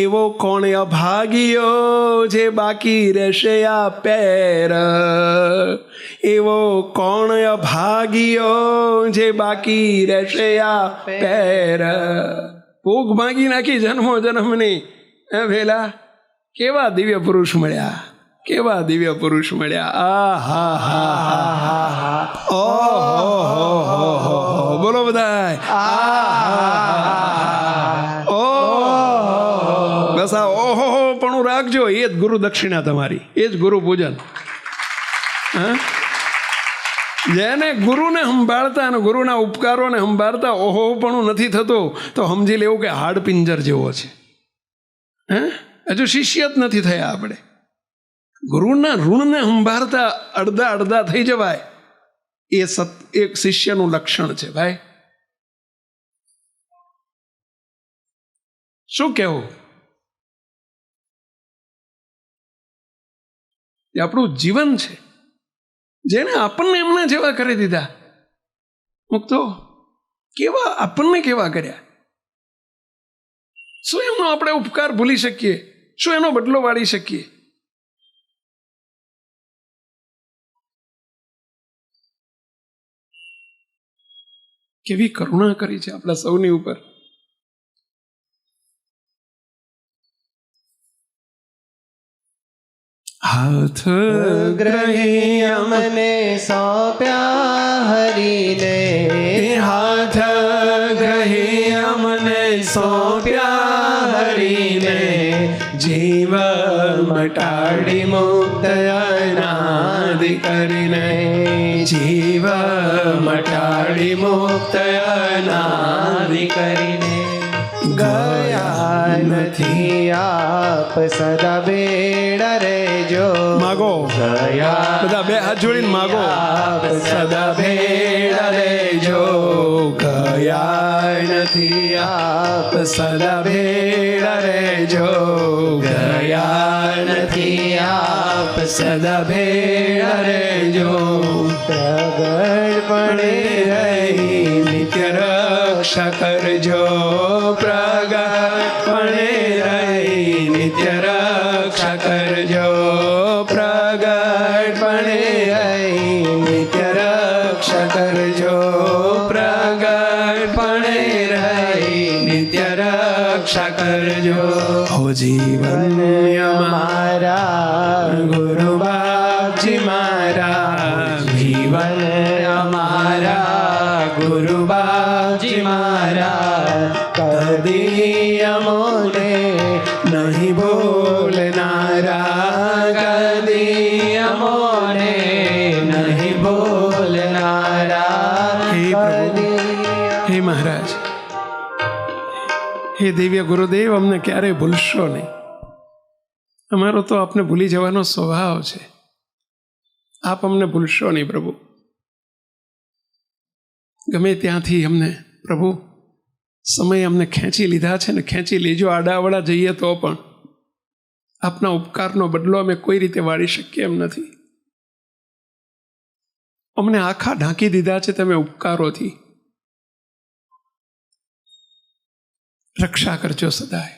[SPEAKER 1] એવો કોણ અભાગીયો જે બાકી રહેશે આ પેર, એવો કોણ અભાગીયો જે બાકી રહેશે આ પેર. ભૂખ ભાગી નાખી જન્મો જન્મની. ભેલા કેવા દિવ્ય પુરુષ મળ્યા, કેવા દિવ્ય પુરુષ મળ્યા. આ હા હા હા હા હા, ઓહો બોલો બધાય. બસ આ ઓહો પણ રાખજો. એ જ ગુરુ દક્ષિણા તમારી, એ જ ગુરુ પૂજન. જેને ગુરુને સંભાળતા અને ગુરુના ઉપકારોને સંભાળતા ઓહો પણ નથી થતો તો સમજી લેવું કે હાડ પિંજર જેવો છે. હજુ શિષ્ય જ નથી થયા આપણે. ગુરુના ઋણને સંભાળતા અડધા થઈ જવાય, એ એક શિષ્યનું લક્ષણ છે ભાઈ. શું કહેવું? એ આપણું જીવન છે, જેને આપણને એમના જેવા કરી દીધા. મુક્તો કેવા આપણને કેવા કર્યા? શું એમનો આપણે ઉપકાર ભૂલી શકીએ? શું એનો બદલો વાળી શકીએ? કેવી કરુણા કરી છે આપણા સૌની ઉપર. હાથ
[SPEAKER 2] ગ્રહે અમને સોંપ્યા હરીને,
[SPEAKER 1] હાથ ગ્રહે અમને સોંપ્યા હરીને,
[SPEAKER 2] જીવ મટાડી મુક્ત અનાદિ કરીને, જીવ મટાડી મુક્ત અનાદિ કરીને, ગયા નથી આપ સદા ભેળા રહેજો.
[SPEAKER 1] માગો
[SPEAKER 2] ગયા
[SPEAKER 1] બધા બે હાથ જોડીને માગો.
[SPEAKER 2] આપ સદા ભેળા રહેજો. ગયા નથી આપ સદા ભેળા રહેજો. ગયા નથી આપ સદા ભેળા રહેજો. પ્રગટપણે રહી નિત્ય રક્ષા કરજો. પ્રગટપણે રહી નિત્ય રક્ષા કરજો. પ્રગટપણે રહી નિત્ય રક્ષા કરજો. પ્રગટપણે રહી નિત્ય રક્ષા કરજો. હો જીવન અમારા ગુરુ બાપજી મારા. જીવન અમારા ગુરુ બાપજી મારા. કદી અમોને નહીં બોલનારા. કદી અમોને નહીં બોલનારા.
[SPEAKER 1] હે પ્રભુ, હે મહારાજ, હે દિવ્ય ગુરુદેવ, અમને ક્યારેય ભૂલશો નહીં. અમારો તો આપને ભૂલી જવાનો સ્વભાવ છે. આપ અમને ભૂલશો નહીં પ્રભુ. ગમે ત્યાંથી અમને પ્રભુ સમય અમને ખેંચી લીધા છે ને ખેંચી લેજો. આડાવડા જઈએ તો પણ આપના ઉપકારનો બદલો અમે કોઈ રીતે વાળી શકીએ એમ નથી. અમને આખા ઢાંકી દીધા છે તમે ઉપકારોથી. રક્ષા કરજો સદાય.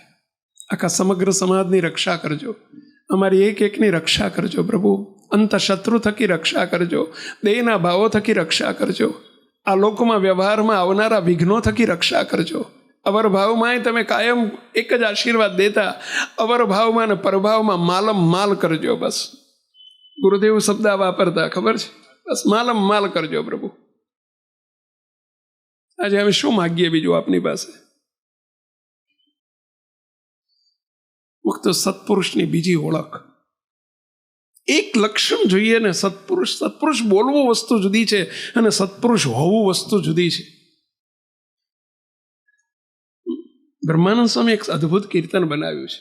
[SPEAKER 1] આખા સમગ્ર સમાજની રક્ષા કરજો. અમારી એક એકની રક્ષા કરજો પ્રભુ. અંત શત્રુ થકી રક્ષા કરજો. દેહના ભાવો થકી રક્ષા કરજો. આ લોકમાં વ્યવહારમાં આવનારા વિઘ્નો થકી રક્ષા કરજો. અવર ભાવમાં તમે કાયમ એક જ આશીર્વાદ દેતા. અવર ભાવમાં અને પરભાવમાં માલમ માલ કરજો. બસ ગુરુદેવ શબ્દ વાપરતા ખબર છે. બસ માલમ માલ કરજો પ્રભુ. આજે અમે શું માગીએ બીજું આપની પાસે? મુક્ત સત્પુરુષની બીજી ઓળખ, એક લક્ષણ જોઈએ ને. સત્પુરુષ બોલવું વસ્તુ જુદી છે અને સત્પુરુષ હોવું વસ્તુ જુદી છે. બ્રહ્માનંદ સ્વામી એક અદ્ભુત કીર્તન બનાવ્યું છે.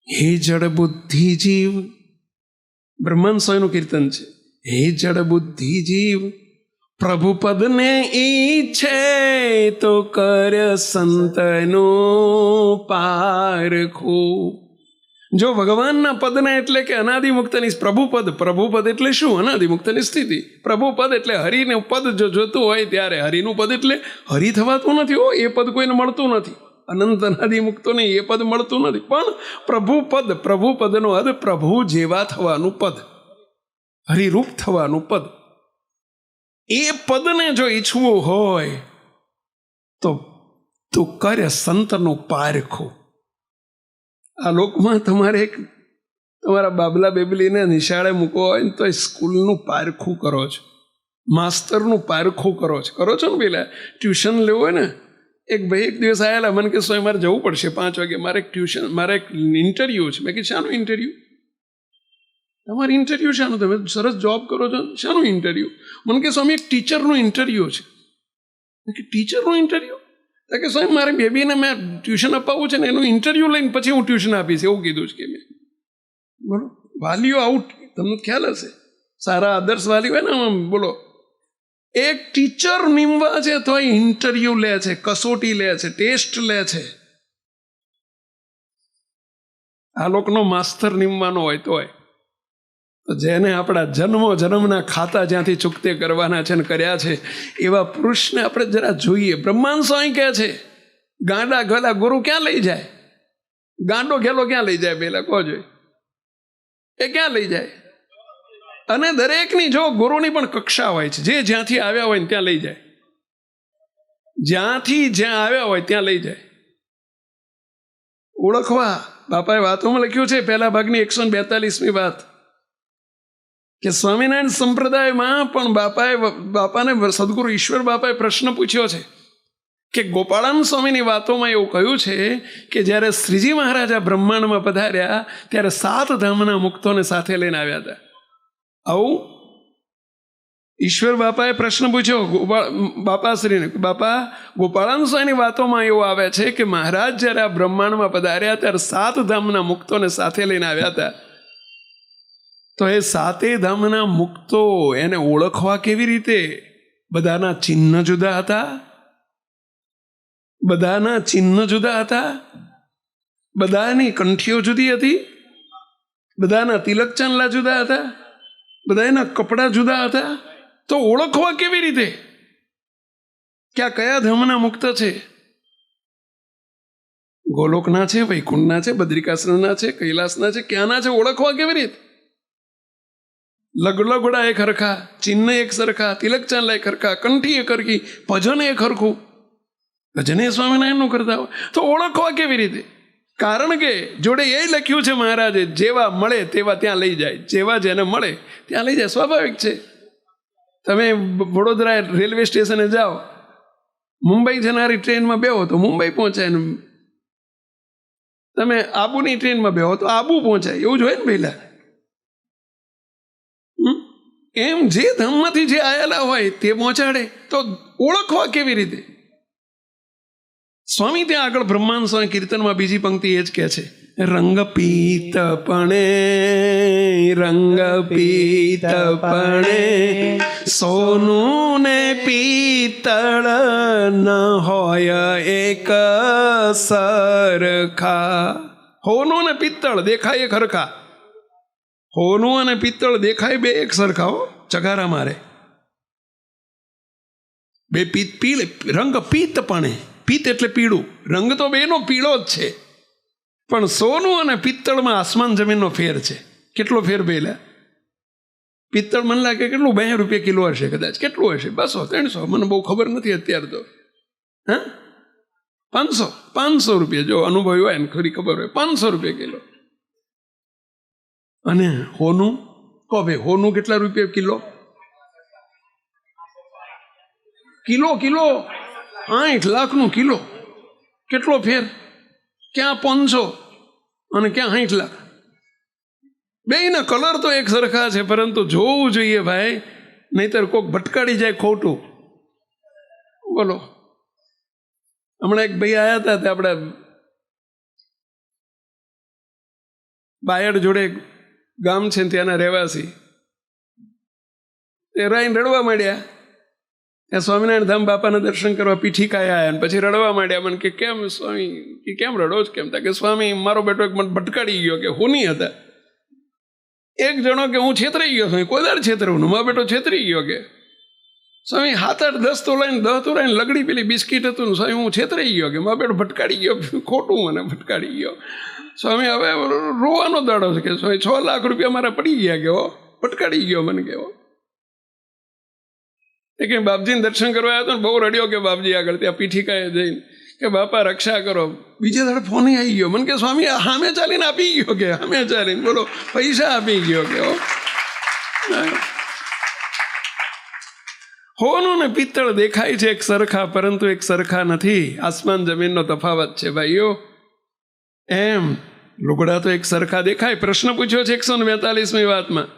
[SPEAKER 1] હે જડ બુદ્ધિ જીવ, બ્રહ્માનંદ સ્વામીનું કીર્તન છે. હે જડ બુદ્ધિ જીવ પ્રભુપદને ઈચ્છે તો કર સંતનું પારખું. જો ભગવાનના પદને એટલે કે અનાદિમુક્તની પ્રભુપદ. પ્રભુપદ એટલે શું? અનાદિમુક્તની સ્થિતિ. પ્રભુપદ એટલે હરિનું પદ જો જોતું હોય ત્યારે હરિનું પદ એટલે હરિ થવાતું નથી. એ પદ કોઈને મળતું નથી. અનંત અનાદિમુક્તોને એ પદ મળતું નથી. પણ પ્રભુપદ, પ્રભુપદનો અર્થ પ્રભુ જેવા થવાનું પદ, હરિરૂપ થવાનું પદ. એ પદને જો ઈચ્છવું હોય તો તું કરે સંતનું પારખું. આ લોકમાં તમારે એક તમારા બાબલા બેબલીને નિશાળે મૂકવો હોય ને તો એ સ્કૂલનું પારખું કરો છો, માસ્તરનું પારખું કરો છો ને. પેલા ટ્યુશન લેવું હોય ને, એક ભાઈ એક દિવસ આવેલા, મને કે સ્વામી મારે જવું પડશે 5 વાગે, મારે એક ઇન્ટરવ્યૂ છે. મેં કીધું શાનું ઇન્ટરવ્યૂ? તમારી ઇન્ટરવ્યૂ શાનું? તમે સરસ જોબ કરો છો, શાનું ઇન્ટરવ્યૂ? મને કે સ્વામી એક ટીચરનું ઇન્ટરવ્યૂ છે. કે ટીચરનું ઇન્ટરવ્યૂ? તો કે સ્વામી મારી બેબીને મેં ટ્યુશન અપાવવું છે ને, એનું ઇન્ટરવ્યૂ લઈને પછી હું ટ્યુશન આપીશ એવું કીધું છે કે મેં. બોલો, વાલીઓ આઉટ, તમને ખ્યાલ હશે. સારા આદર્શ વાલી હોય ને, બોલો, એક ટીચર નીમવા છે તો ઇન્ટરવ્યૂ લે છે, કસોટી લે છે, ટેસ્ટ લે છે. આ લોકનો માસ્તર નીમવાનો હોય તો જેને આપણા જન્મના ખાતા જ્યાંથી ચૂકતે કરવાના છે ને કર્યા છે એવા પુરુષને આપણે જરા જોઈએ. બ્રહ્માંડ સ્વામી કહે છે ગાંડા ગલા ગુરુ ક્યાં લઈ જાય? ગાંડો ગેલો ક્યાં લઈ જાય? પેલા કહો જોઈએ, એ ક્યાં લઈ જાય? અને દરેકની જો ગુરુની પણ કક્ષા હોય છે. જે જ્યાંથી આવ્યા હોય ને ત્યાં લઈ જાય. જ્યાંથી જ્યાં આવ્યા હોય ત્યાં લઈ જાય. ઓળખવા બાપાએ વાતોમાં લખ્યું છે, પહેલા ભાગની 142મી વાત, કે સ્વામિનારાયણ સંપ્રદાયમાં પણ બાપાને સદગુરુ ઈશ્વર બાપાએ પ્રશ્ન પૂછ્યો છે કે ગોપાળાનંદ સ્વામીની વાતોમાં એવું કહ્યું છે કે જ્યારે શ્રીજી મહારાજા બ્રહ્માંડમાં પધાર્યા ત્યારે 7 ધામના મુક્તોને સાથે લઈને આવ્યા હતા. આવું ઈશ્વર બાપાએ પ્રશ્ન પૂછ્યો બાપાશ્રીને, બાપા ગોપાળાનંદ સ્વામીની વાતોમાં એવું આવે છે કે મહારાજ જ્યારે આ બ્રહ્માંડમાં પધાર્યા ત્યારે 7 ધામના મુક્તોને સાથે લઈને આવ્યા હતા. તો એ 7 ધામના મુક્તો એને ઓળખવા કેવી રીતે? બધાના ચિહ્ન જુદા હતા, બધાના ચિહ્ન જુદા હતા, બધાની કંઠીઓ જુદી હતી, બધાના તિલક ચાંદલા જુદા હતા, બધાના કપડાં જુદા હતા. તો ઓળખવા કેવી રીતે કે આ કયા ધામના મુક્ત છે? ગોલોકના છે, વૈકુંઠના છે, બદ્રિકાશ્રમના છે, કૈલાસના છે, ક્યાંના છે? ઓળખવા કેવી રીતે? લગડા એક હરખા, ચિહ્ન એક સરખા, તિલક ચાંદલા એક હરખા, કંઠી એક હરખી, ભજન એક હરખું. ભજને સ્વામિનારાયણનું કરતા હોય તો ઓળખવા કેવી રીતે? કારણ કે જોડે એ લખ્યું છે મહારાજે, જેવા મળે તેવા ત્યાં લઈ જાય, જેવા જેને મળે ત્યાં લઈ જાય. સ્વાભાવિક છે. તમે વડોદરા રેલવે સ્ટેશને જાઓ, મુંબઈ જનારી ટ્રેનમાં બેહો તો મુંબઈ પહોંચાય, ને તમે આબુની ટ્રેનમાં બેહો તો આબુ પહોંચાય. એવું જ હોય ને પહેલા. એમ જે ધામમાંથી જે આવેલા હોય તે પહોંચાડે. તો ઓળખવા કેવી રીતે? સ્વામી ત્યાં આગળ બ્રહ્માંડ સ્વામી કીર્તનમાં બીજી પંક્તિ એ જ કહે છે, રંગ પીતપણે, રંગ પીતપણે, સોનું ને પિત્તળ ન હોય એક સરખા. હોનું ને પિત્તળ દેખાય એક હરખા. હોનું અને પિત્તળ દેખાય બે એક સરખા. હો, ચગારા મારે. બે રંગ પીતપણે, પિત્ત એટલે પીળું, રંગ તો બેનો પીળો જ છે, પણ સોનું અને પિત્તળમાં આસમાન જમીનનો ફેર છે. કેટલો ફેર પહેલા? પિત્તળ મને લાગે કેટલું 2 રૂપિયા કિલો હશે કદાચ. કેટલું હશે? 200-300, મને બહુ ખબર નથી અત્યારે તો. હા, 500 રૂપિયા. જો અનુભવ હોય ને ખરી ખબર હોય, 500 રૂપિયા કિલો. અને હોનું કહો ભાઈ, હોનું કેટલા રૂપિયા કિલો? કિલો 8 લાખનું કિલો. કેટલો ફેર? ક્યાં 500 અને ક્યાં 60 લાખ? બેયના કલર તો એક સરખા છે, પરંતુ જોવું જોઈએ ભાઈ, નહીતર કોક ભટકાડી જાય ખોટું. બોલો, હમણાં એક ભાઈ આવ્યા હતા, તે આપણે બાયડ જોડે ગામ છે ત્યાંના રહેવાસી. તે રાઈને રડવા માંડ્યા. ત્યાં સ્વામિનારાયણ ધામ બાપાના દર્શન કરવા પીઠીકાએ આવ્યા, અને પછી રડવા માંડ્યા. મને કે કેમ સ્વામી, કે કેમ રડો જ કેમ? કે સ્વામી મારો બેટો એક મને ભટકાડી ગયો. કે હું નહીં હતા એક જણો, કે હું છેતરાઈ ગયો છું. કોઈ દર છેતરવું, મારો બેટો છેતરી ગયો. કે સ્વામી 7-8-10 તો લઈને 10 તો લઈને લગડી પેલી બિસ્કીટ હતું ને, સ્વામી હું છેતરાઈ ગયો. કે મારો બેટો ભટકાડી ગયો, ખોટું મને ભટકાડી ગયો. સ્વામી હવે રોવાનો દાડો છે. કે સ્વામી 6 લાખ રૂપિયા મારા પડી ગયા. કે ભટકાડી ગયો મને. કેવો એ કંઈ બાપજીને દર્શન કરવા આવ્યો હતો ને, બહુ રડ્યો. કે બાપજી આગળ ત્યાં પીઠીકાએ જઈને કે બાપા રક્ષા કરો. બીજે દાડે ફોન આવી ગયો મને, કે સ્વામી સામે ચાલીને આપી ગયો. કે સામે ચાલીને, બોલો, પૈસા આપી ગયો. કે હોનું ને પિત્તળ દેખાય છે એક સરખા, પરંતુ એક સરખા નથી. આસમાન જમીનનો તફાવત છે ભાઈઓ. એમ લુગડા તો એક સરખા દેખાય. પ્રશ્ન પૂછ્યો છે 142મી વાતમાં,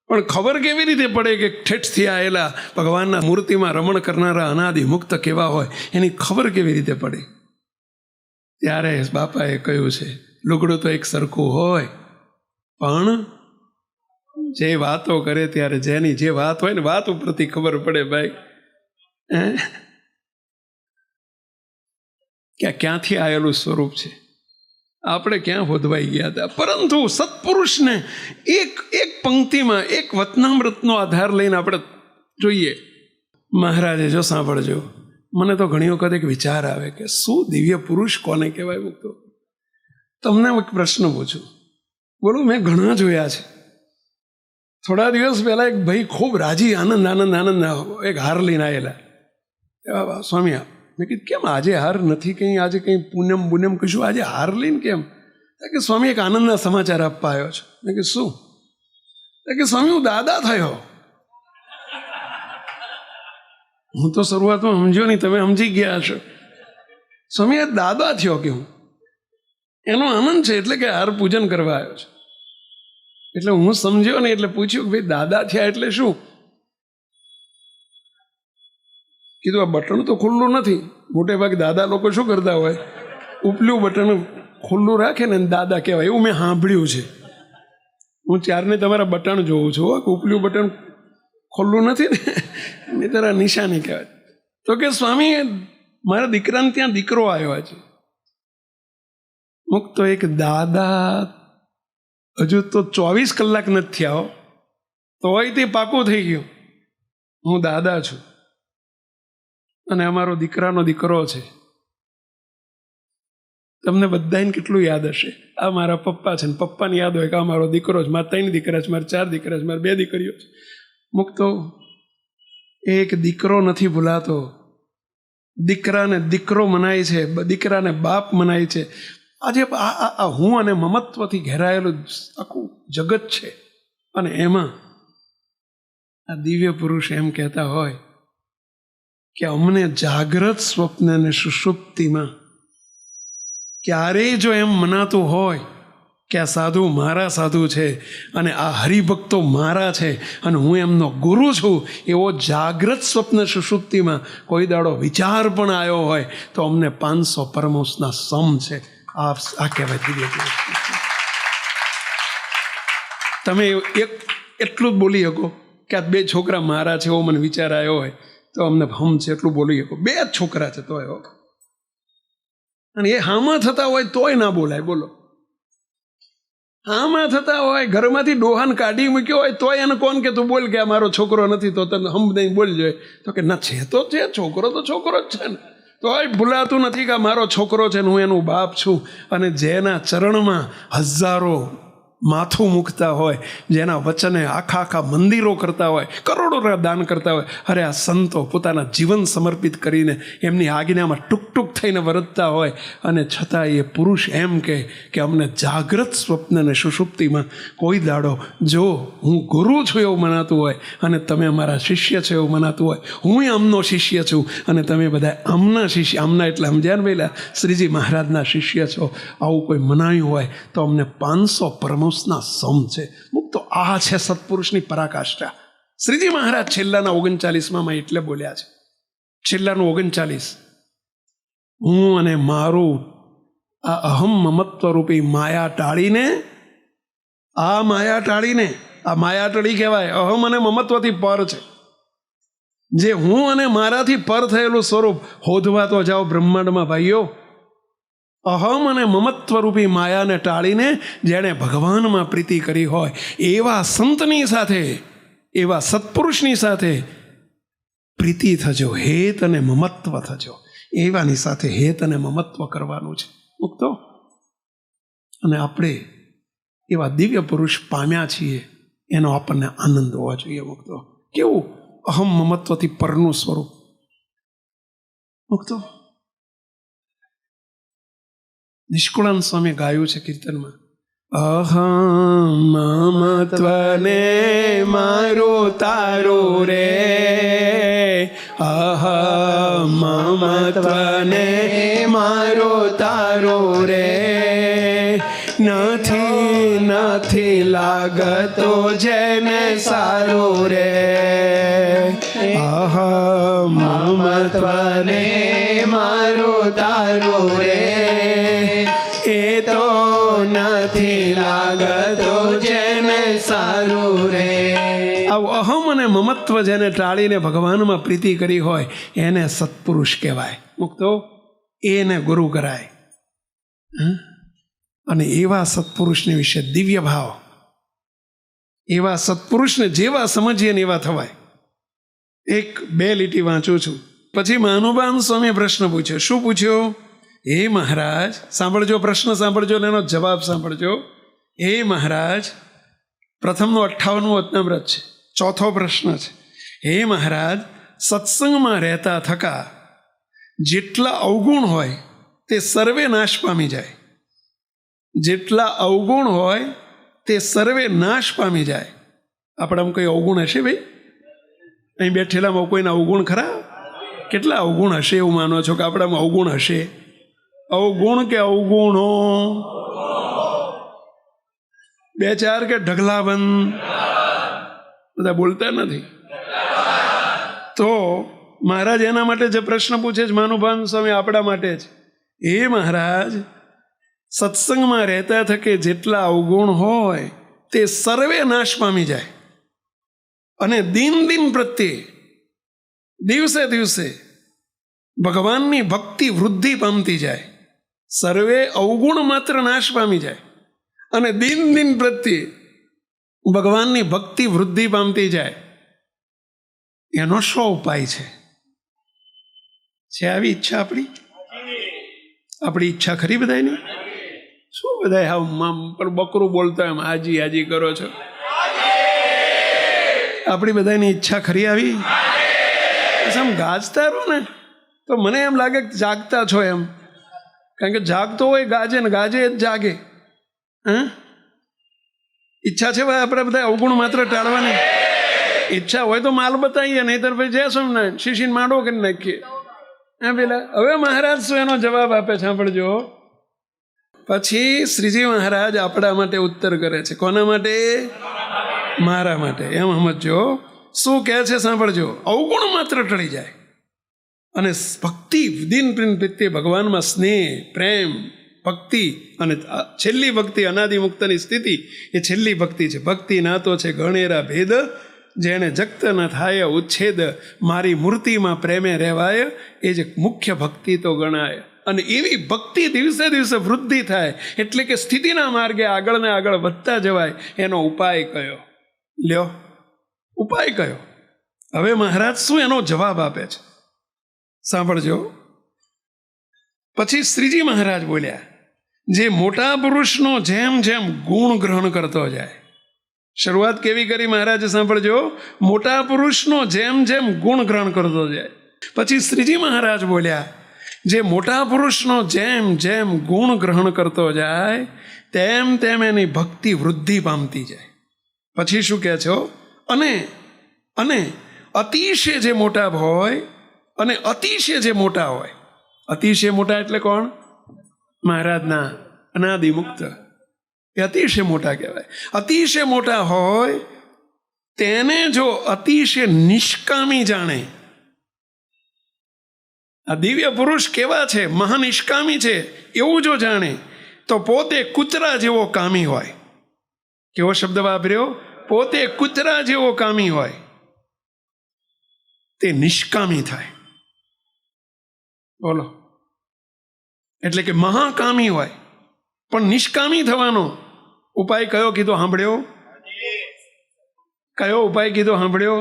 [SPEAKER 1] પણ ખબર કેવી રીતે પડે કે ઠેઠથી આવેલા ભગવાનના મૂર્તિમાં રમણ કરનારા અનાદિ મુક્ત કેવા હોય, એની ખબર કેવી રીતે પડે? ત્યારે બાપાએ કહ્યું છે, લુગડું તો એક સરખું હોય, પણ જે વાતો કરે ત્યારે જેની જે વાત હોય ને, વાત ઉપરથી ખબર પડે ભાઈ, કે ક્યાંથી આવેલું સ્વરૂપ છે. આપણે ક્યાં હોદવાઈ ગયા હતા. પરંતુ સત્પુરુષને એક પંક્તિમાં, એક વતનામૃતનો આધાર લઈને આપણે જોઈએ. મહારાજે, જો સાંભળજો, મને તો ઘણી વખત એક વિચાર આવે કે શું દિવ્ય પુરુષ કોને કહેવાય મુક્તો? તમને એક પ્રશ્ન પૂછું, બોલો. મેં ઘણા જોયા છે. થોડા દિવસ પહેલા એક ભાઈ ખૂબ રાજી, આનંદ એક હાર લઈને આવેલા. સ્વામી, મેં કીધું કેમ આજે હાર નથી? કંઈ આજે કંઈ પૂનમ કશું આજે હાર લઈને કેમ? કે સ્વામી એક આનંદના સમાચાર આપવા આવ્યો છે. મેં કીધું શું? કે સ્વામી હું દાદા થયો. હું તો શરૂઆતમાં સમજ્યો નહીં, તમે સમજી ગયા હશો. સ્વામી આ દાદા થયો. કે હું એનો આનંદ છે, એટલે કે હાર પૂજન કરવા આવ્યો છે. એટલે હું સમજ્યો નહીં, એટલે પૂછ્યું કે ભાઈ દાદા થયા એટલે શું? કીધું આ બટન તો ખુલ્લું નથી. મોટે ભાગે દાદા લોકો શું કરતા હોય, ઉપલું બટન ખુલ્લું રાખે ને દાદા કહેવાય, એવું મેં સાંભળ્યું છે. હું ચારને તમારા બટન જોઉં છું, ઉપલું બટન ખુલ્લું નથી ને તારા નિશાની કહેવાય. તો કે સ્વામી મારા દીકરાને ત્યાં દીકરો આવ્યો છે. મુક તો એક દાદા હજુ તો 24 કલાક નથી થયા, તોય તે પાકું થઈ ગયું હું દાદા છું અને અમારો દીકરાનો દીકરો છે. તમને બધાને કેટલું યાદ હશે, આ મારા પપ્પા છે ને પપ્પાને યાદ હોય કે આ મારો દીકરો છે, મારા 3 દીકરા છે, મારા 4 દીકરા છે, મારા 2 દીકરીઓ છે. મુક તો એક દીકરો નથી ભૂલાતો, દીકરાને દીકરો મનાય છે, દીકરાને બાપ મનાય છે. આજે આ હું અને મમત્વથી ઘેરાયેલું આખું જગત છે. અને એમાં આ દિવ્ય પુરુષ એમ કહેતા હોય કે અમને જાગ્રત સ્વપ્ન અને સુષુપ્તિમાં ક્યારેય જો એમ મનાતું હોય કે આ સાધુ મારા સાધુ છે અને આ હરિભક્તો મારા છે અને હું એમનો ગુરુ છું, એવો જાગ્રત સ્વપ્ન સુષુપ્તિમાં કોઈ દાડો વિચાર પણ આવ્યો હોય તો અમને 500 પરમહંસના સમ છે. આ કહેવાય દિવ્ય પુરુષ. તમે એટલું જ બોલી શકો કે આ 2 છોકરા મારા છે એવો મને વિચાર આવ્યો હોય તો અમને હમ છે એટલું બોલી શકો. 2 જ છોકરા છે તોય, અને એ હામાં થતા હોય તોય ના બોલાય. બોલો, હામાં થતા હોય, ઘરમાંથી ડોહાને કાઢી મૂક્યો હોય તોય એને કોણ કે તું બોલ કે આ મારો છોકરો નથી તો તને હમ નહીં બોલજો. તો કે ના છે તો છે, છોકરો તો છોકરો જ છે ને. તોય ભૂલાતું નથી કે મારો છોકરો છે ને હું એનું બાપ છું. અને જેના ચરણમાં હજારો માથું મૂકતા હોય, જેના વચને આખા મંદિરો કરતા હોય, કરોડો દાન કરતા હોય, અરે આ સંતો પોતાના જીવન સમર્પિત કરીને એમની આજ્ઞામાં ટૂંક થઈને વર્તતા હોય, અને છતાં એ પુરુષ એમ કે અમને જાગ્રત સ્વપ્ન અને સુષુપ્તિમાં કોઈ દાડો જો હું ગુરુ છું એવું મનાતું હોય અને તમે અમારા શિષ્ય છો એવું મનાતું હોય, હું આમનો શિષ્ય છું અને તમે બધા આમના શિષ્ય, આમના એટલે સમજ્યા ને પહેલાં શ્રીજી મહારાજના શિષ્ય છો, આવું કોઈ મનાયું હોય તો અમને 500 પરમહંસના સમ છે. મુક્તો આ છે સત્પુરુષની પરાકાષ્ઠા. શ્રીજી મહારાજ છેલ્લાના 39માં એટલે બોલ્યા છે, છેલ્લાનું 39, હું અને મારું આ અહમ મમત્વ રૂપી માયા ટાળીને, આ માયા ટાળી કહેવાય, અહમ અને મમત્વથી પર છે. જે હું અને મારાથી પર થયેલું સ્વરૂપ હોધવા તો જાઓ બ્રહ્માંડમાં ભાઈઓ. અહમ અને મમત્વરૂપી માયાને ટાળીને જેણે ભગવાનમાં પ્રીતિ કરી હોય એવા સંતની સાથે, એવા સત્પુરુષની સાથે પ્રીતિ થજો, હેત અને મમત્વ થજો. એવાની સાથે હેત અને મમત્વ કરવાનું છે મુક્તો. અને આપણે એવા દિવ્ય પુરુષ પામ્યા છીએ એનો આપણને આનંદ હોવો જોઈએ મુક્તો. કેવું અહમ મમત્વથી પરનું સ્વરૂપ મુક્તો. નિષ્કુળાનંદ સ્વામી ગાયું છે કીર્તનમાં, અહમ મમત્વને મારું તારું રે, અહમ મમત્વને મારું તારું રે, નથી લાગતો જેને સારું રે, અહમ મમત્વને મારું તારું રે, એ તો નથી લાગતો જેને સારું રે. આવું અહમ અને મમત્વ જેને ટાળીને ભગવાનમાં પ્રીતિ કરી હોય એને સત્પુરુષ કહેવાય મુક્તો. એને ગુરુ કરાય. અને એવા સત્પુરુષને વિશે દિવ્ય ભાવ, એવા સત્પુરુષને જેવા સમજીએ ને એવા થવાય. 1-2 લીટી વાંચું છું, પછી મહાનુભાવ સ્વામીએ પ્રશ્ન પૂછ્યો. શું પૂછ્યો? હે મહારાજ, સાંભળજો, પ્રશ્ન સાંભળજો અને એનો જવાબ સાંભળજો. હે મહારાજ, પ્રથમનું 58મું વચનામૃત છે, ચોથો પ્રશ્ન છે. હે મહારાજ, સત્સંગમાં રહેતા થકા જેટલા અવગુણ હોય તે સર્વે નાશ પામી જાય. જેટલા અવગુણ હોય તે સર્વે નાશ પામી જાય. આપણામાં કોઈ અવગુણ હશે ભાઈ? અહીં બેઠેલામાં કોઈના અવગુણ ખરા? કેટલા અવગુણ હશે એવું માનો છો કે આપણામાં અવગુણ હશે? અવગુણ કે અવગુણો? 2-4 કે ઢગલાબંધ? બધા બોલતા નથી. તો મહારાજ એના માટે જે પ્રશ્ન પૂછે છે માનુભાન સ્વામી આપણા માટે જ, એ મહારાજ સત્સંગમાં રહેતા થકે જેટલા અવગુણ હોય તે સર્વે નાશ પામી જાય અને દિન દિન પ્રત્યે દિવસે દિવસે ભગવાનની ભક્તિ વૃદ્ધિ પામતી જાય. સર્વે અવગુણ માત્ર નાશ પામી જાય અને દિન દિન પ્રત્યે ભગવાનની ભક્તિ વૃદ્ધિ પામતી જાય. એનો શો ઉપાય છે આવી ઈચ્છા આપણી ઈચ્છા ખરી બધાની? શું બધા હા બકરું બોલતા એમ હાજી હાજી કરો છો? આપણી બધાની ઈચ્છા ખરી આવી? આમ ગાજતા રહો ને તો મને એમ લાગે કે જાગતા છો એમ, કારણ કે જાગતો હોય ગાજે ને ગાજે જ જાગે. હા, ઈચ્છા છે ભાઈ આપણે બધા અવગુણ માત્ર ટાળવાની. ઈચ્છા હોય તો માલ બતાવીએ, નહીતર ભાઈ જય સ્વામિનારાયણ શીશીને માંડો કરી નાખીએ. હા પેલા હવે મહારાજ શું એનો જવાબ આપે સાંભળજો. પછી શ્રીજી મહારાજ આપણા માટે ઉત્તર કરે છે. કોના માટે? મારા માટે. એમ સમજો શું કહે છે સાંભળજો. અવગુણ માત્ર ટળી જાય અને ભક્તિ દિન પ્રત્યે ભગવાનમાં સ્નેહ પ્રેમ ભક્તિ, અને છેલ્લી ભક્તિ અનાદિ મુક્તની સ્થિતિ એ છેલ્લી ભક્તિ છે. ભક્તિ નાતો છે ગણેરા ભેદ, જેને જગત ન થાય ઉચ્છેદ, મારી મૂર્તિમાં પ્રેમે રહેવાય, એ જે મુખ્ય ભક્તિ તો ગણાય. અને એવી ભક્તિ દિવસે દિવસે વૃદ્ધિ થાય એટલે કે સ્થિતિના માર્ગે આગળ ને આગળ વધતા જવાય. એનો ઉપાય કયો? લ્યો, ઉપાય કયો? હવે મહારાજ શું એનો જવાબ આપે છે સાંભળજો. પછી શ્રીજી મહારાજ બોલ્યા, જે મોટા પુરુષનો જેમ જેમ ગુણ ગ્રહણ કરતો જાય. શરૂઆત કેવી કરી મહારાજે સાંભળજો. મોટા પુરુષનો જેમ જેમ ગુણ ગ્રહણ કરતો જાય. પછી શ્રીજી મહારાજ બોલ્યા, જે મોટા પુરુષનો જેમ જેમ ગુણ ગ્રહણ કરતો જાય તેમ તેમ એની ભક્તિ વૃદ્ધિ પામતી જાય. પછી શું કહે છો? અને અતિશય જે મોટા હોય અને અતિશય જે મોટા હોય. અતિશય મોટા એટલે કોણ? મહારાજના અનાદિ મુક્ત, એ અતિશય મોટા કહેવાય. અતિશય મોટા હોય તેને જો અતિશય નિષ્કામી જાણે. આ દિવ્ય પુરુષ કેવા છે, મહાનિષ્કામી છે એવું જો જાણે તો પોતે કૂતરા જેવો કામી હોય. કેવો શબ્દ વાપર્યો? પોતે કૂતરા જેવો કામી હોય તે નિષ્કામી થાય. બોલો, એટલે કે મહાકામી હોય પણ નિષ્કામી થવાનો ઉપાય કયો કીધો સાંભળ્યો? કયો ઉપાય કીધો સાંભળ્યો?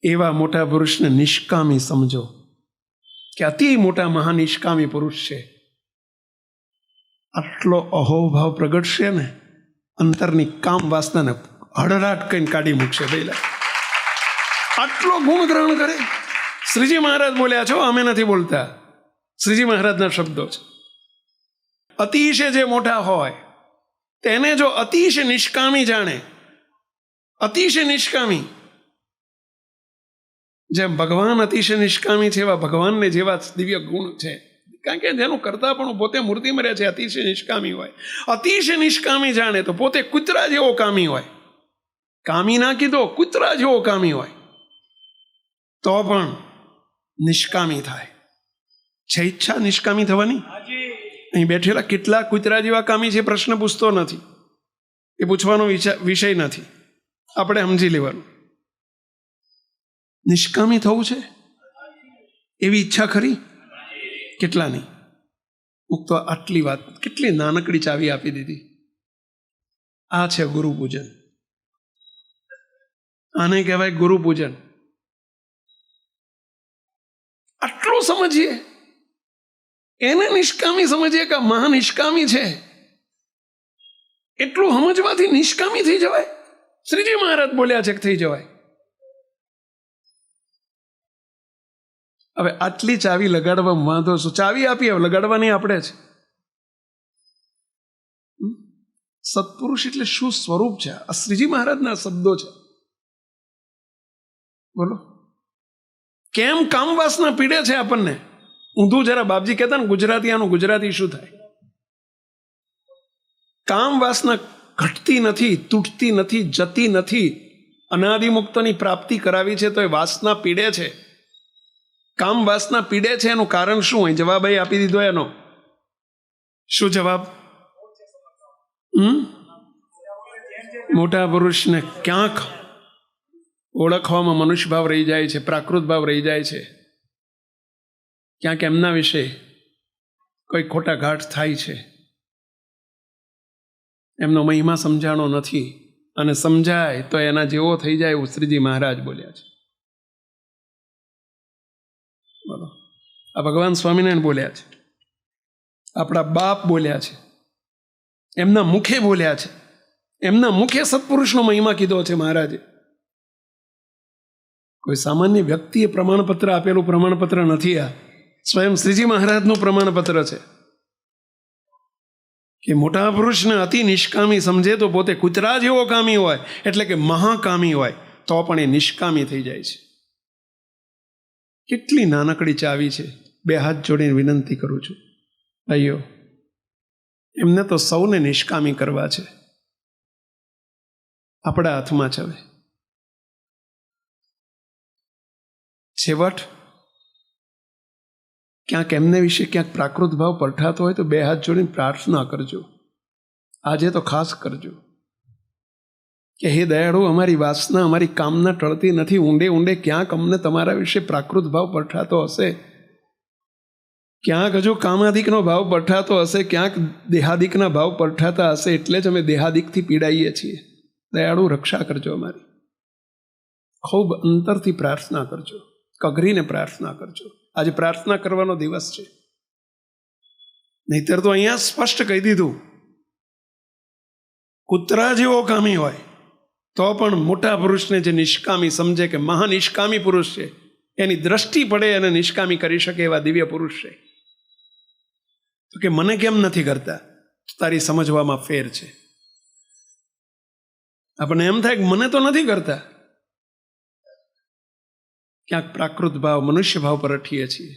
[SPEAKER 1] એવા મોટા પુરુષને નિષ્કામી સમજો કે અતિ મોટા મહાનિષ્કામી પુરુષ છે. આટલો અહોભાવ પ્રગટશે ને અંતરની કામ વાસનાને હડરાટ કઈને કાઢી મૂકશે. પહેલા આટલો ગુણ ગ્રહણ કરે. શ્રીજી મહારાજ બોલ્યા છો, અમે નથી બોલતા, શ્રીજી મહારાજના શબ્દો છે. અતિશય જે મોટા હોય તેને જો અતિશય નિષ્કામી જાણે, અતિશય નિષ્કામી, જેમ ભગવાન અતિશય નિષ્કામી છે એવા ભગવાનને જેવા દિવ્ય ગુણ છે. કારણ કે જેનું કરતા પણ પોતે મૂર્તિમાં રહે છે, અતિશય નિષ્કામી હોય. અતિશય નિષ્કામી જાણે તો પોતે કૂતરા જેવો કામી હોય. કામી ના કીધો, કૂતરા જેવો કામી હોય તો પણ નિષ્કામી થાય. છે ઈચ્છા નિષ્કામી થવાની? અહીં બેઠેલા કેટલા કૂતરા જેવા કામી છે પ્રશ્ન પૂછતો નથી, એ પૂછવાનો વિષય નથી, આપણે સમજી લેવાનું. નિષ્કામી થવું છે એવી ઈચ્છા ખરી? કેટલાની? હું તો આટલી વાત, કેટલી નાનકડી ચાવી આપી દીધી. આ છે ગુરુ પૂજન. આને કહેવાય ગુરુ પૂજન. આટલું સમજીએ, એને નિષ્કામી સમજીએ કે મહાનિષ્કામી છે, એટલું સમજવાથી નિષ્કામી થઈ જવાય. શ્રીજી મહારાજ બોલ્યા છે કે થઈ જવાય. હવે આટલી ચાવી લગાડવામાં વાંધો શું? ચાવી આપી, હવે લગાડવાની આપણે જ. સત્પુરુષ એટલે શું સ્વરૂપ છે? આ શ્રીજી મહારાજના શબ્દો છે. બોલો, કેમ કામ વાસના પીડે છે આપણને? ઊંધું જરા બાપજી કહેતા ને ગુજરાતી, આનું ગુજરાતી શું થાય? કામ વાસના ઘટતી નથી, તૂટતી નથી, જતી નથી, અનાદિમુક્તની પ્રાપ્તિ કરાવી છે તો એ વાસના પીડે છે. કામ વાસના પીડે છે એનું કારણ શું હોય? જવાબ અહીં આપી દીધો એનો. શું જવાબ? મોટા પુરુષને ક્યાંક ઓળખવામાં મનુષ્ય ભાવ રહી જાય છે, પ્રાકૃત ભાવ રહી જાય છે. ક્યાંક એમના વિશે કોઈ ખોટા ઘાટ થાય છે. એમનો મહિમા સમજાણો નથી, અને સમજાય તો એના જેવો થઈ જાય એવું શ્રીજી મહારાજ બોલ્યા છે. બોલો, આ ભગવાન સ્વામિનારાયણ બોલ્યા છે, આપણા બાપ બોલ્યા છે, એમના મુખે બોલ્યા છે, એમના મુખે સત્પુરુષનો મહિમા કીધો છે મહારાજે. કોઈ સામાન્ય વ્યક્તિએ પ્રમાણપત્ર આપેલું પ્રમાણપત્ર નથી. આ સ્વયં શ્રીજી મહારાજનું પ્રમાણપત્ર છે કે મોટા પુરુષને અતિ નિષ્કામી સમજે તો પોતે કૂતરા જેવો કામી હોય, એટલે કે મહાકામી હોય તો પણ એ નિષ્કામી થઈ જાય છે. કેટલી નાનકડી ચાવી છે. બે હાથ જોડીને વિનંતી કરું છું ભાઈઓ, એમને તો સૌને નિષ્કામી કરવા છે. આપણા હાથમાં છે. હવે છેવટ ક્યાંક એમને વિશે ક્યાંક પ્રાકૃત ભાવ પરઠાતો હોય તો બે હાથ જોડીને પ્રાર્થના કરજો. આજે તો ખાસ કરજો કે હે દયાળુ, અમારી વાસના, અમારી કામના ટળતી નથી. ઊંડે ઊંડે ક્યાંક અમને તમારા વિશે પ્રાકૃત ભાવ પરઠાતો હશે, ક્યાંક હજુ કામાધિકનો ભાવ પરઠાતો હશે, ક્યાંક દેહાદિકના ભાવ પરઠાતા હશે, એટલે જ અમે દેહાદિકથી પીડાઈએ છીએ. દયાળુ, રક્ષા કરજો અમારી. ખૂબ અંતરથી પ્રાર્થના કરજો, કગરીને પ્રાર્થના કરજો. આજે પ્રાર્થના કરવાનો દિવસ છે. નહીતર તો અહીંયા સ્પષ્ટ કહી દીધું, કૂતરા જેવો કામી હોય તો પણ મોટા પુરુષને જે નિષ્કામી સમજે કે મહાનિષ્કામી પુરુષ છે, એની દ્રષ્ટિ પડે અને નિષ્કામી કરી શકે એવા દિવ્ય પુરુષ છે. તો કે મને કેમ નથી કરતા? તારી સમજવામાં ફેર છે. આપણને એમ થાય કે મને તો નથી કરતા. ક્યાંક પ્રાકૃત ભાવ, મનુષ્ય ભાવ પર રઠીએ છીએ.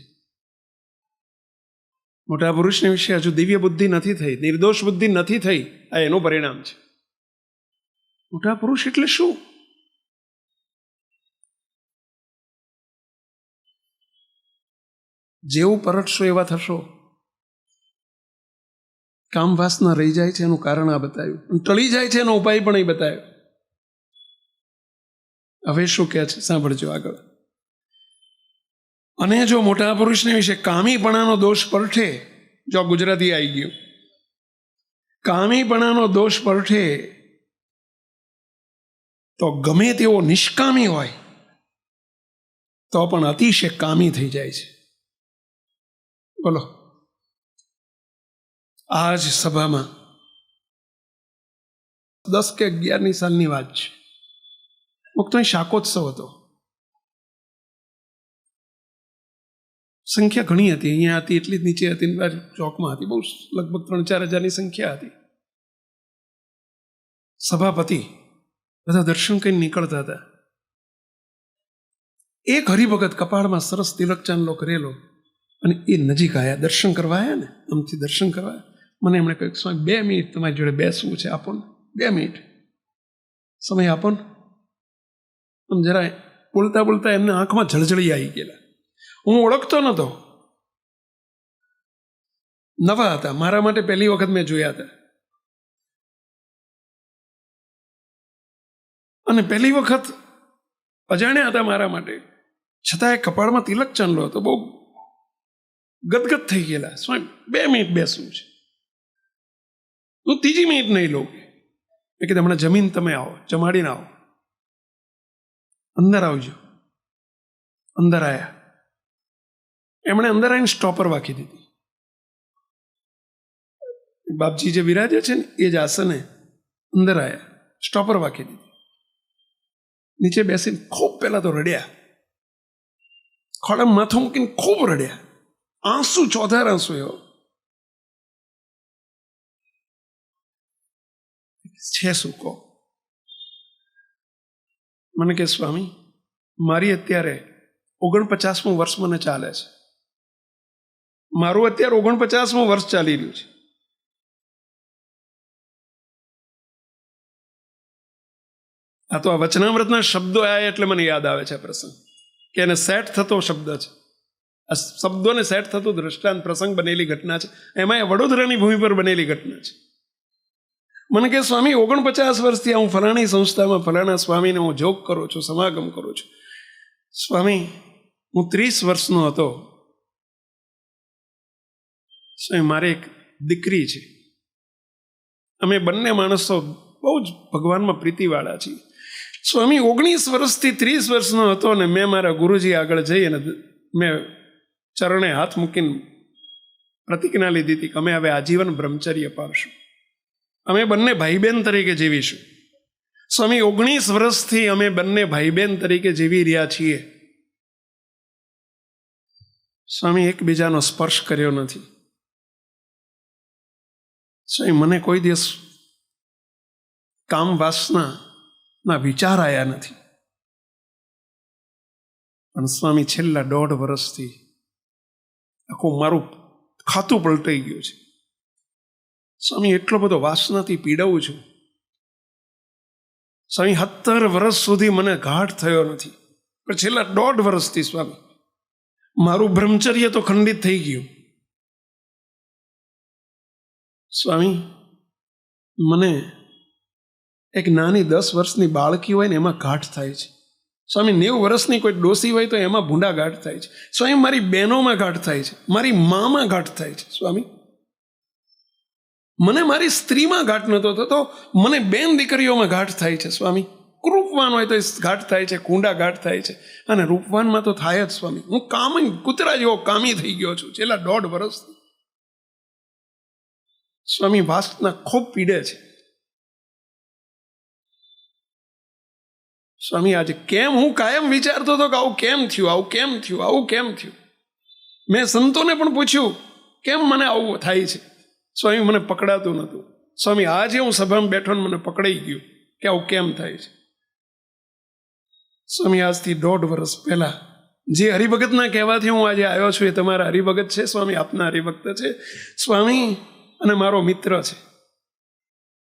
[SPEAKER 1] મોટા પુરુષને વિશે હજુ દિવ્ય બુદ્ધિ નથી થઈ, નિર્દોષ બુદ્ધિ નથી થઈ. આ એનું પરિણામ છે. મોટા પુરુષ એટલે શું? જેવું પરટશો એવા થશો. કામ વાસના રહી જાય છે એનું કારણ આ બતાવ્યું, ટળી જાય છે એનો ઉપાય પણ એ બતાવ્યો. હવે શું કહે છે સાંભળજો આગળ. અને જો મોટા પુરુષને વિશે કામીપણાનો દોષ પરઠે, જો ગુજરાતી આવી ગયું, કામીપણાનો દોષ પરઠે તો ગમે તેવો નિષ્કામી હોય તો પણ અતિશય કામી થઈ જાય છે. બોલો, આ જ સભામાં 10 કે 11ની સાલની વાત છે. મુક્ત શાકોત્સવ હતો. સંખ્યા ઘણી હતી, અહીંયા હતી એટલી જ નીચે હતી, ચોકમાં હતી, બહુ લગભગ 3-4 હજારની સંખ્યા હતી. સભાપતિ બધા દર્શન કરીને નીકળતા હતા. એક હરિભગત કપાળમાં સરસ તિલક ચાંદલો કરેલો, અને એ નજીક આવ્યા, દર્શન કરવા આવ્યા ને, આમથી દર્શન કરવા. મને એમણે કહ્યું, સ્વામી 2 મિનિટ તમારી જોડે બેસવું છે, આપો ને, 2 મિનિટ સમય આપો ને. આમ જરા બોલતા બોલતા એમને આંખમાં જળજળી આવી ગયેલા. હું ઓળખતો નહોતો, નવા હતા, મારા માટે પહેલી વખત મેં જોયા હતા. અને પહેલી વખત અજાણ્યા હતા મારા માટે, છતાં એ કપાળમાં તિલક ચાંદલો હતો. બહુ ગદગદ થઈ ગયેલા. સ્વામી 2 મિનિટ બેસવું છે. હું 3જી મિનિટ નહીં લઉં. મેં કીધું હમણાં જમીન તમે આવો, જમાડીને આવો, અંદર આવજો. અંદર આવ્યા. એમણે અંદર આવીને સ્ટોપર વાંકી દીધી. બાપજી જે વિરાજે છે ને એ જ આસને અંદર આવ્યા, સ્ટોપર વાંકી દીધી. નીચે બેસીને ખૂબ પહેલા તો રડ્યા, ખોળે માથું મૂકીને ખૂબ રડ્યા, આંસુ, ચોધાર આંસુ. એવો છે શું કહો? મને કે સ્વામી, મારી અત્યારે 49મું વર્ષ મને ચાલે છે. મારું અત્યારે 49મું વર્ષ ચાલી રહ્યું છે. આ તો આ વચનામૃતના શબ્દો આવ્યા એટલે મને યાદ આવે છે પ્રસંગ, કે એને સેટ થતો શબ્દ છે. આ શબ્દોને સેટ થતું દ્રષ્ટાંત પ્રસંગ બનેલી ઘટના છે. એમાં વડોદરાની ભૂમિ પર બનેલી ઘટના છે. મને કે સ્વામી 49 વર્ષથી હું ફલાણી સંસ્થામાં ફલાણા સ્વામીને હું જોગ કરું છું, સમાગમ કરું છું. સ્વામી હું 30 વર્ષનો હતો. સ્વામી મારે એક દીકરી છે. અમે બંને માણસો બહુ જ ભગવાનમાં પ્રીતિવાળા છીએ. સ્વામી 19 વર્ષથી 30 વર્ષનો હતો ને મેં મારા ગુરુજી આગળ જઈ અને મેં ચરણે હાથ મૂકીને પ્રતિજ્ઞા લીધી હતી કે અમે હવે આજીવન બ્રહ્મચર્ય પાળશું, અમે બંને ભાઈ બહેન તરીકે જીવીશું. સ્વામી 19 વર્ષથી અમે બંને ભાઈ બહેન તરીકે જીવી રહ્યા છીએ. સ્વામી એકબીજાનો સ્પર્શ કર્યો નથી. સ્વામી મને કોઈ દિવસ કામ વાસના વિચાર આવ્યા નથી. પણ સ્વામી છેલ્લા 1.5 વર્ષથી આખું મારું ખાતું પલટાઈ ગયું છે. સ્વામી એટલો બધો વાસનાથી પીડાવું છું. સ્વામી 17 વર્ષ સુધી મને ગાઢ થયો નથી, પણ છેલ્લા 1.5 વર્ષથી સ્વામી મારું બ્રહ્મચર્ય તો ખંડિત થઈ ગયું. સ્વામી મને એક નાની 10 વર્ષની બાળકી હોય ને એમાં ગાંઠ થાય છે. સ્વામી 90 વર્ષની કોઈ ડોસી હોય તો એમાં ભૂંડા ગાંઠ થાય છે. સ્વામી મારી બહેનોમાં ગાંઠ થાય છે, મારી મામાં ગાંઠ થાય છે. સ્વામી મને મારી સ્ત્રીમાં ગાંઠ નહોતો થતો, મને બેન દીકરીઓમાં ગાંઠ થાય છે. સ્વામી રૂપવાન હોય તો ગાંઠ થાય છે, કુંડા ગાંઠ થાય છે, અને રૂપવાનમાં તો થાય જ. સ્વામી હું કામી કૂતરા જેવો કામી થઈ ગયો છું છેલ્લા 1.5 વર્ષથી. સ્વામી વાસના ખૂબ પીડે છે. સ્વામી આજે કેમ હું કાયમ વિચારતો હતો કે આવું કેમ થયું, આવું કેમ થયું, આવું કેમ થયું. મેં સંતોને પણ પૂછ્યું કેમ મને આવું થાય છે. સ્વામી મને પકડાતું નહોતું. સ્વામી આજે હું સભામાં બેઠો ને મને પકડાઈ ગયું કે આવું કેમ થાય છે. સ્વામી આજથી 1.5 વર્ષ પહેલા જે હરિભગતના કહેવાથી હું આજે આવ્યો છું એ તમારા હરિભગત છે. સ્વામી આપના હરિભક્ત છે સ્વામી, અને મારો મિત્ર છે.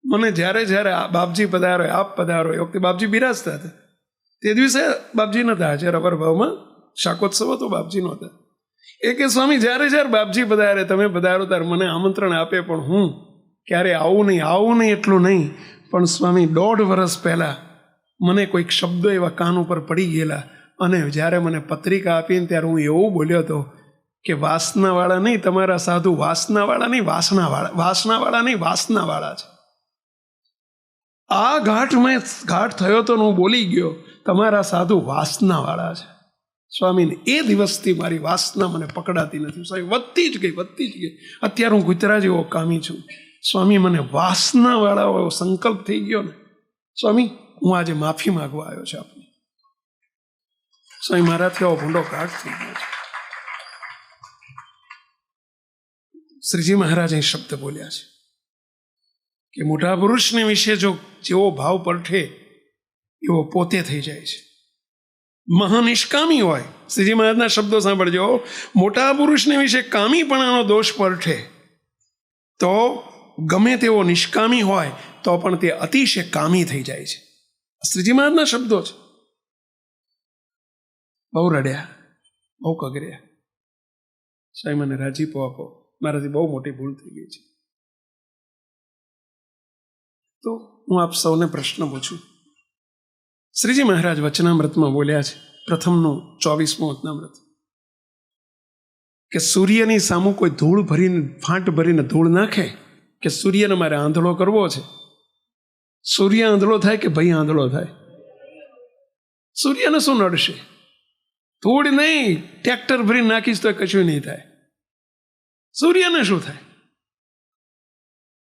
[SPEAKER 1] મને જ્યારે જ્યારે બાપજી પધારો, આપ પધારો, એ વખતે બાપજી બિરાજતા હતા. તે દિવસે બાપજી નહોતા હાજર અવરભાવમાં, શાકોત્સવ હતો, બાપજી નહોતા. એ કે સ્વામી જ્યારે જ્યારે બાપજી પધારે તમે પધારો ત્યારે મને આમંત્રણ આપે, પણ હું ક્યારે આવું નહીં એટલું નહીં, પણ સ્વામી 1.5 વર્ષ પહેલાં મને કોઈક શબ્દો એવા કાન ઉપર પડી ગયેલા, અને જ્યારે મને પત્રિકા આપીને ત્યારે હું એવું બોલ્યો હતો કે વાસનાવાળા નહીં તમારા સાધુ, વાસનાવાળા નહીં વાસનાવાળા નહીં વાસનાવાળા છે. આ ઘાટ થયો તો હું બોલી ગયો તમારા સાધુ વાસનાવાળા છે. સ્વામીને એ દિવસથી મારી વાસના મને પકડાતી નથી. સ્વામી વધતી જ ગઈ. અત્યારે હું કૂતરા જેવો કામી છું. સ્વામી મને વાસનાવાળા સંકલ્પ થઈ ગયો ને સ્વામી, હું આજે માફી માગવા આવ્યો છે આપને. સ્વામી મારાથી આવો ભૂંડો ઘાટ થઈ ગયો છે. શ્રીજી મહારાજ અહીં શબ્દ બોલ્યા છે કે મોટા પુરુષને વિશે જો જેવો ભાવ પરઠે એવો પોતે થઈ જાય છે. મહાનિષ્કામી હોય, શ્રીજી મહારાજના શબ્દો સાંભળજો, મોટા પુરુષને વિશે કામીપણાનો દોષ પરઠે તો ગમે તેવો નિષ્કામી હોય તો પણ તે અતિશય કામી થઈ જાય છે. શ્રીજી મહારાજના શબ્દો છે. બહુ રડ્યા, બહુ કગર્યા. સાહેબ મને રાજીપો આપો, મારાથી બહુ મોટી ભૂલ થઈ ગઈ છે. તો હું આપ સૌને પ્રશ્ન પૂછું. શ્રીજી મહારાજ વચનામૃતમાં બોલ્યા છે, પ્રથમનું 24મું વચનામૃત, કે સૂર્યની સામું કોઈ ધૂળ ભરીને ફાંટ ભરીને ધૂળ નાખે કે સૂર્યને મારે આંધળો કરવો છે. સૂર્ય આંધળો થાય કે ભાઈ આંધળો થાય? સૂર્યને શું નડશે? ધૂળ નહીં, ટ્રેક્ટર ભરીને નાખીશ તો કશું નહીં થાય. સૂર્યને શું થાય?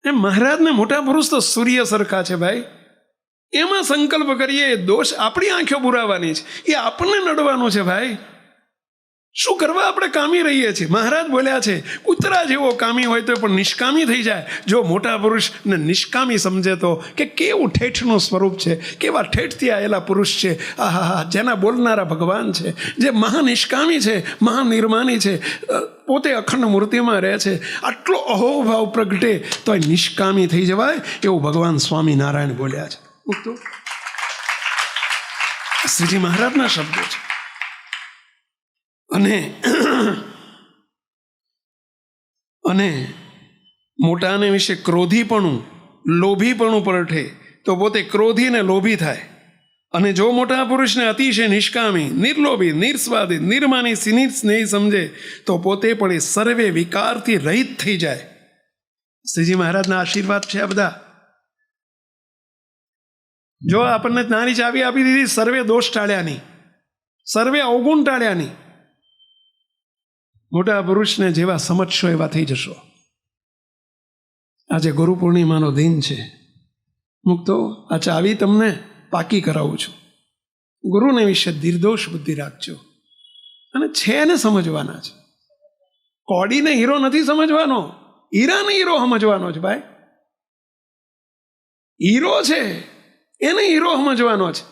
[SPEAKER 1] એમ મહારાજને મોટા પુરુષ તો સૂર્ય સરખા છે ભાઈ. એમાં સંકલ્પ કરીએ, દોષ આપણી આંખો પુરાવાની છે, એ આપણને નડવાનું છે ભાઈ. શું કરવા આપણે કામી રહીએ છીએ? મહારાજ બોલ્યા છે કૂતરા જેવો કામી હોય તો પણ નિષ્કામી થઈ જાય. જો મોટા પુરુષને નિષ્કામી સમજે તો કે કેવું ઠેઠનું સ્વરૂપ છે, કેવા ઠેઠથી આવેલા પુરુષ છે. આહા, જેના બોલનારા ભગવાન છે, જે મહાનિષ્કામી છે, મહાનિર્માની છે, પોતે અખંડ મૂર્તિમાં રહે છે. આટલો અહોભાવ પ્રગટે તો એ નિષ્કામી થઈ જવાય એવું ભગવાન સ્વામિનારાયણ બોલ્યા છે. શ્રીજી મહારાજના શબ્દો છે. અને મોટાને વિશે ક્રોધીપણું, લોભીપણું પરઠે તો પોતે ક્રોધી ને લોભી થાય. અને જો મોટા પુરુષને અતિશય નિષ્કામી, નિર્લોભી, નિર્સ્વાદી, નિર્માની, સ્નેહી સમજે તો પોતે પણ એ સર્વે વિકારથી રહિત થઈ જાય. શ્રીજી મહારાજના આશીર્વાદ છે આ બધા. જો આપણને નાની ચાવી આપી દીધી સર્વે દોષ ટાળ્યાની, સર્વે અવગુણ ટાળ્યાની. મોટા પુરુષને જેવા સમજશો એવા થઈ જશો. આજે ગુરુ પૂર્ણિમાનો દિન છે. મુક્તો આ ચાવી તમને પાકી કરાવું છું. ગુરુને વિશે નિર્દોષ બુદ્ધિ રાખજો. અને છે ને સમજવાના છે. કોડીને હીરો નથી સમજવાનો, હીરાને હીરો સમજવાનો છે ભાઈ. હીરો છે એને હીરો સમજવાનો છે.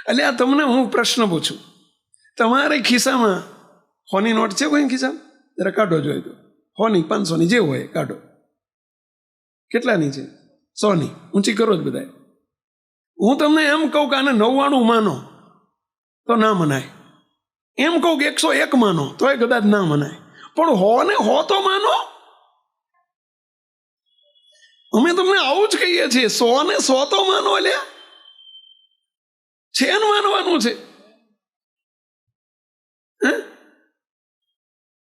[SPEAKER 1] એટલે આ તમને હું પ્રશ્ન પૂછું, તમારે ખિસ્સામાં હોની નોટ છે કોઈ ખિસ્સામાં? જરા કાઢો જોઈએ તો. હોની 500ની જે હોય કાઢો. કેટલાની છે? 100ની. ઊંચી કરો જ બધા. હું તમને એમ કહું કે આને 99 માનો તો ના મનાય. એમ કહું કે 101 માનો તો એ કદાચ ના મનાય. પણ હો ને હો તો માનો. અમે તમને આવું જ કહીએ છીએ, 100 ને 100 તો માનો. અલ્યા છે ને માનવાનું છે.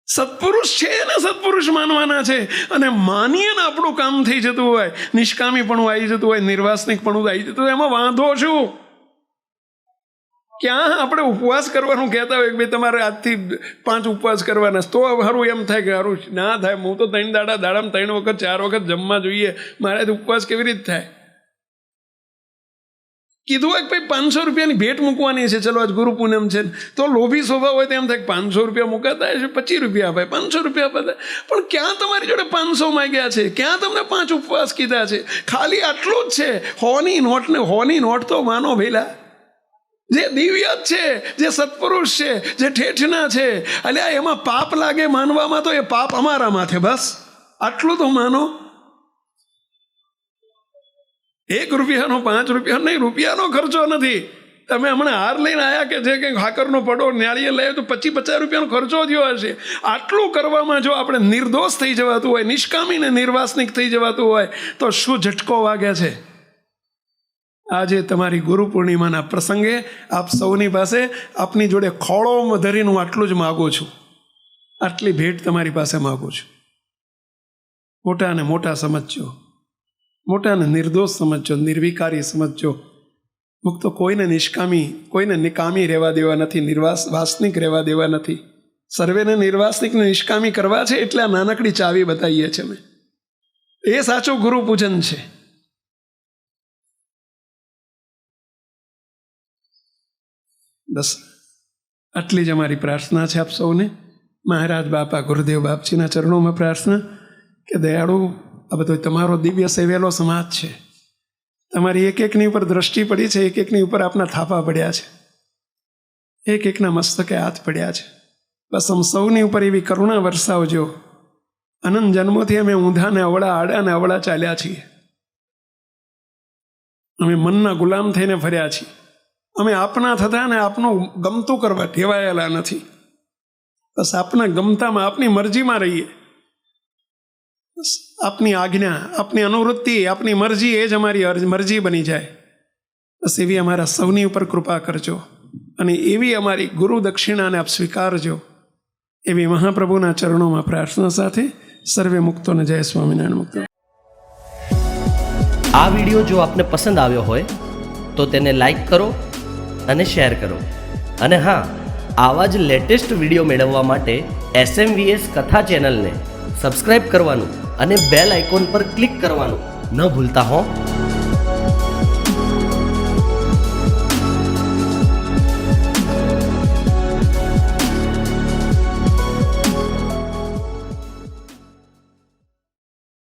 [SPEAKER 1] સત્પુરુષ છે ને સત્પુરુષ માનવાના છે. અને માનીએ ને આપણું કામ થઈ જતું હોય, નિષ્કામીપણું આવી જતું હોય, નિર્વાસનિકપણું આવી જતું હોય, એમાં વાંધો શું? ક્યાં આપણે ઉપવાસ કરવાનું કહેતા હોય કે ભાઈ તમારે આજથી 5 ઉપવાસ કરવાના, તો સારું એમ થાય કે સારું ના થાય. હું તો 3 દાડામાં 3 વખત 4 વખત જમવા જોઈએ, મારાથી ઉપવાસ કેવી રીતે થાય? કીધું હોય કે ભાઈ 500 રૂપિયાની ભેટ મૂકવાની છે, ચલો આજ ગુરુ પૂનમ છે, તો લોભી સ્વભાવ હોય તો એમ થાય 500 રૂપિયા મૂકાતા છે, 25 રૂપિયા અપાય, 500 રૂપિયા અપાય. પણ ક્યાં તમારી જોડે 500 માંગ્યા છે? ક્યાં તમને 5 ઉપવાસ કીધા છે? ખાલી આટલું જ છે. હોની નોટ તો માનો ભેલા. જે દિવ્ય છે, જે સત્પુરુષ છે, જે ઠેઠના છે, અલ્યા એમાં પાપ લાગે માનવામાં તો એ પાપ અમારા માથે. બસ આટલું તો માનો. 1 રૂપિયાનો 5 રૂપિયા નહીં, રૂપિયાનો ખર્ચો નથી. તમે હમણાં હાર લઈને આવ્યા કે જે કંઈક હાકરનો પડો નાળિયેર લાવ્યો તો 25-50 રૂપિયાનો ખર્ચો થયો હશે. આટલું કરવામાં જો આપણે નિર્દોષ થઈ જવાતું હોય, નિષ્કામીને નિર્વાસનિક થઈ જવાતું હોય તો શું ઝટકો વાગે છે? આજે તમારી ગુરુ પૂર્ણિમાના પ્રસંગે આપ સૌની પાસે આપની જોડે ખોળોમાં ધરીને હું આટલું જ માગું છું. આટલી ભેટ તમારી પાસે માગું છું. મોટાને મોટા સમજજો, મોટાને નિર્દોષ સમજજો, નિર્વિકારી સમજજો. મુક્તો કોઈને નિષ્કામી, કોઈને નિકામી રહેવા દેવા નથી, નિર્વાસનિક રહેવા દેવા નથી. સર્વેને નિર્વાસનિકને નિષ્કામી કરવા છે એટલે આ નાનકડી ચાવી બતાવીએ છીએ અમે. એ સાચું ગુરુ પૂજન છે. બસ આટલી જ અમારી પ્રાર્થના છે આપ સૌને. મહારાજ બાપા ગુરુદેવ બાપજીના ચરણોમાં પ્રાર્થના કે દયાળુ આ બધો તમારો દિવ્ય સેવેલો સમાજ છે. તમારી એકની ઉપર દ્રષ્ટિ પડી છે, એકની ઉપર આપના થાપા પડ્યા છે, એકના મસ્તકે હાથ પડ્યા છે. બસ આમ સૌની ઉપર એવી કરુણા વરસાવજો. અનંત જન્મોથી અમે ઊંધા ને અવળા, આડા ને અવળા ચાલ્યા છીએ. અમે મનના ગુલામ થઈને ફર્યા છીએ. અમે આપના થતા ને આપનું ગમતું કરવા ટેવાયેલા નથી. બસ આપના ગમતામાં, આપની મરજીમાં રહીએ. બસ આપની આજ્ઞા, આપની અનુવૃત્તિ, આપની મરજી એ જ અમારી મરજી બની જાય. બસ એવી અમારા સૌની ઉપર કૃપા કરજો અને એવી અમારી ગુરુ દક્ષિણાને આપ સ્વીકારજો. એવી મહાપ્રભુના ચરણોમાં પ્રાર્થના સાથે સર્વે મુક્તોને જય સ્વામિનારાયણ મુક્તો.
[SPEAKER 4] આ વિડીયો જો આપને પસંદ આવ્યો હોય તો તેને લાઈક કરો અને શેર કરો. અને હા, આવા જ લેટેસ્ટ વિડીયો મેળવવા માટે SMVS કથા ચેનલને સબસ્ક્રાઈબ કરવાનું અને બેલ આઇકોન પર ક્લિક કરવાનું ન ભૂલતા હો.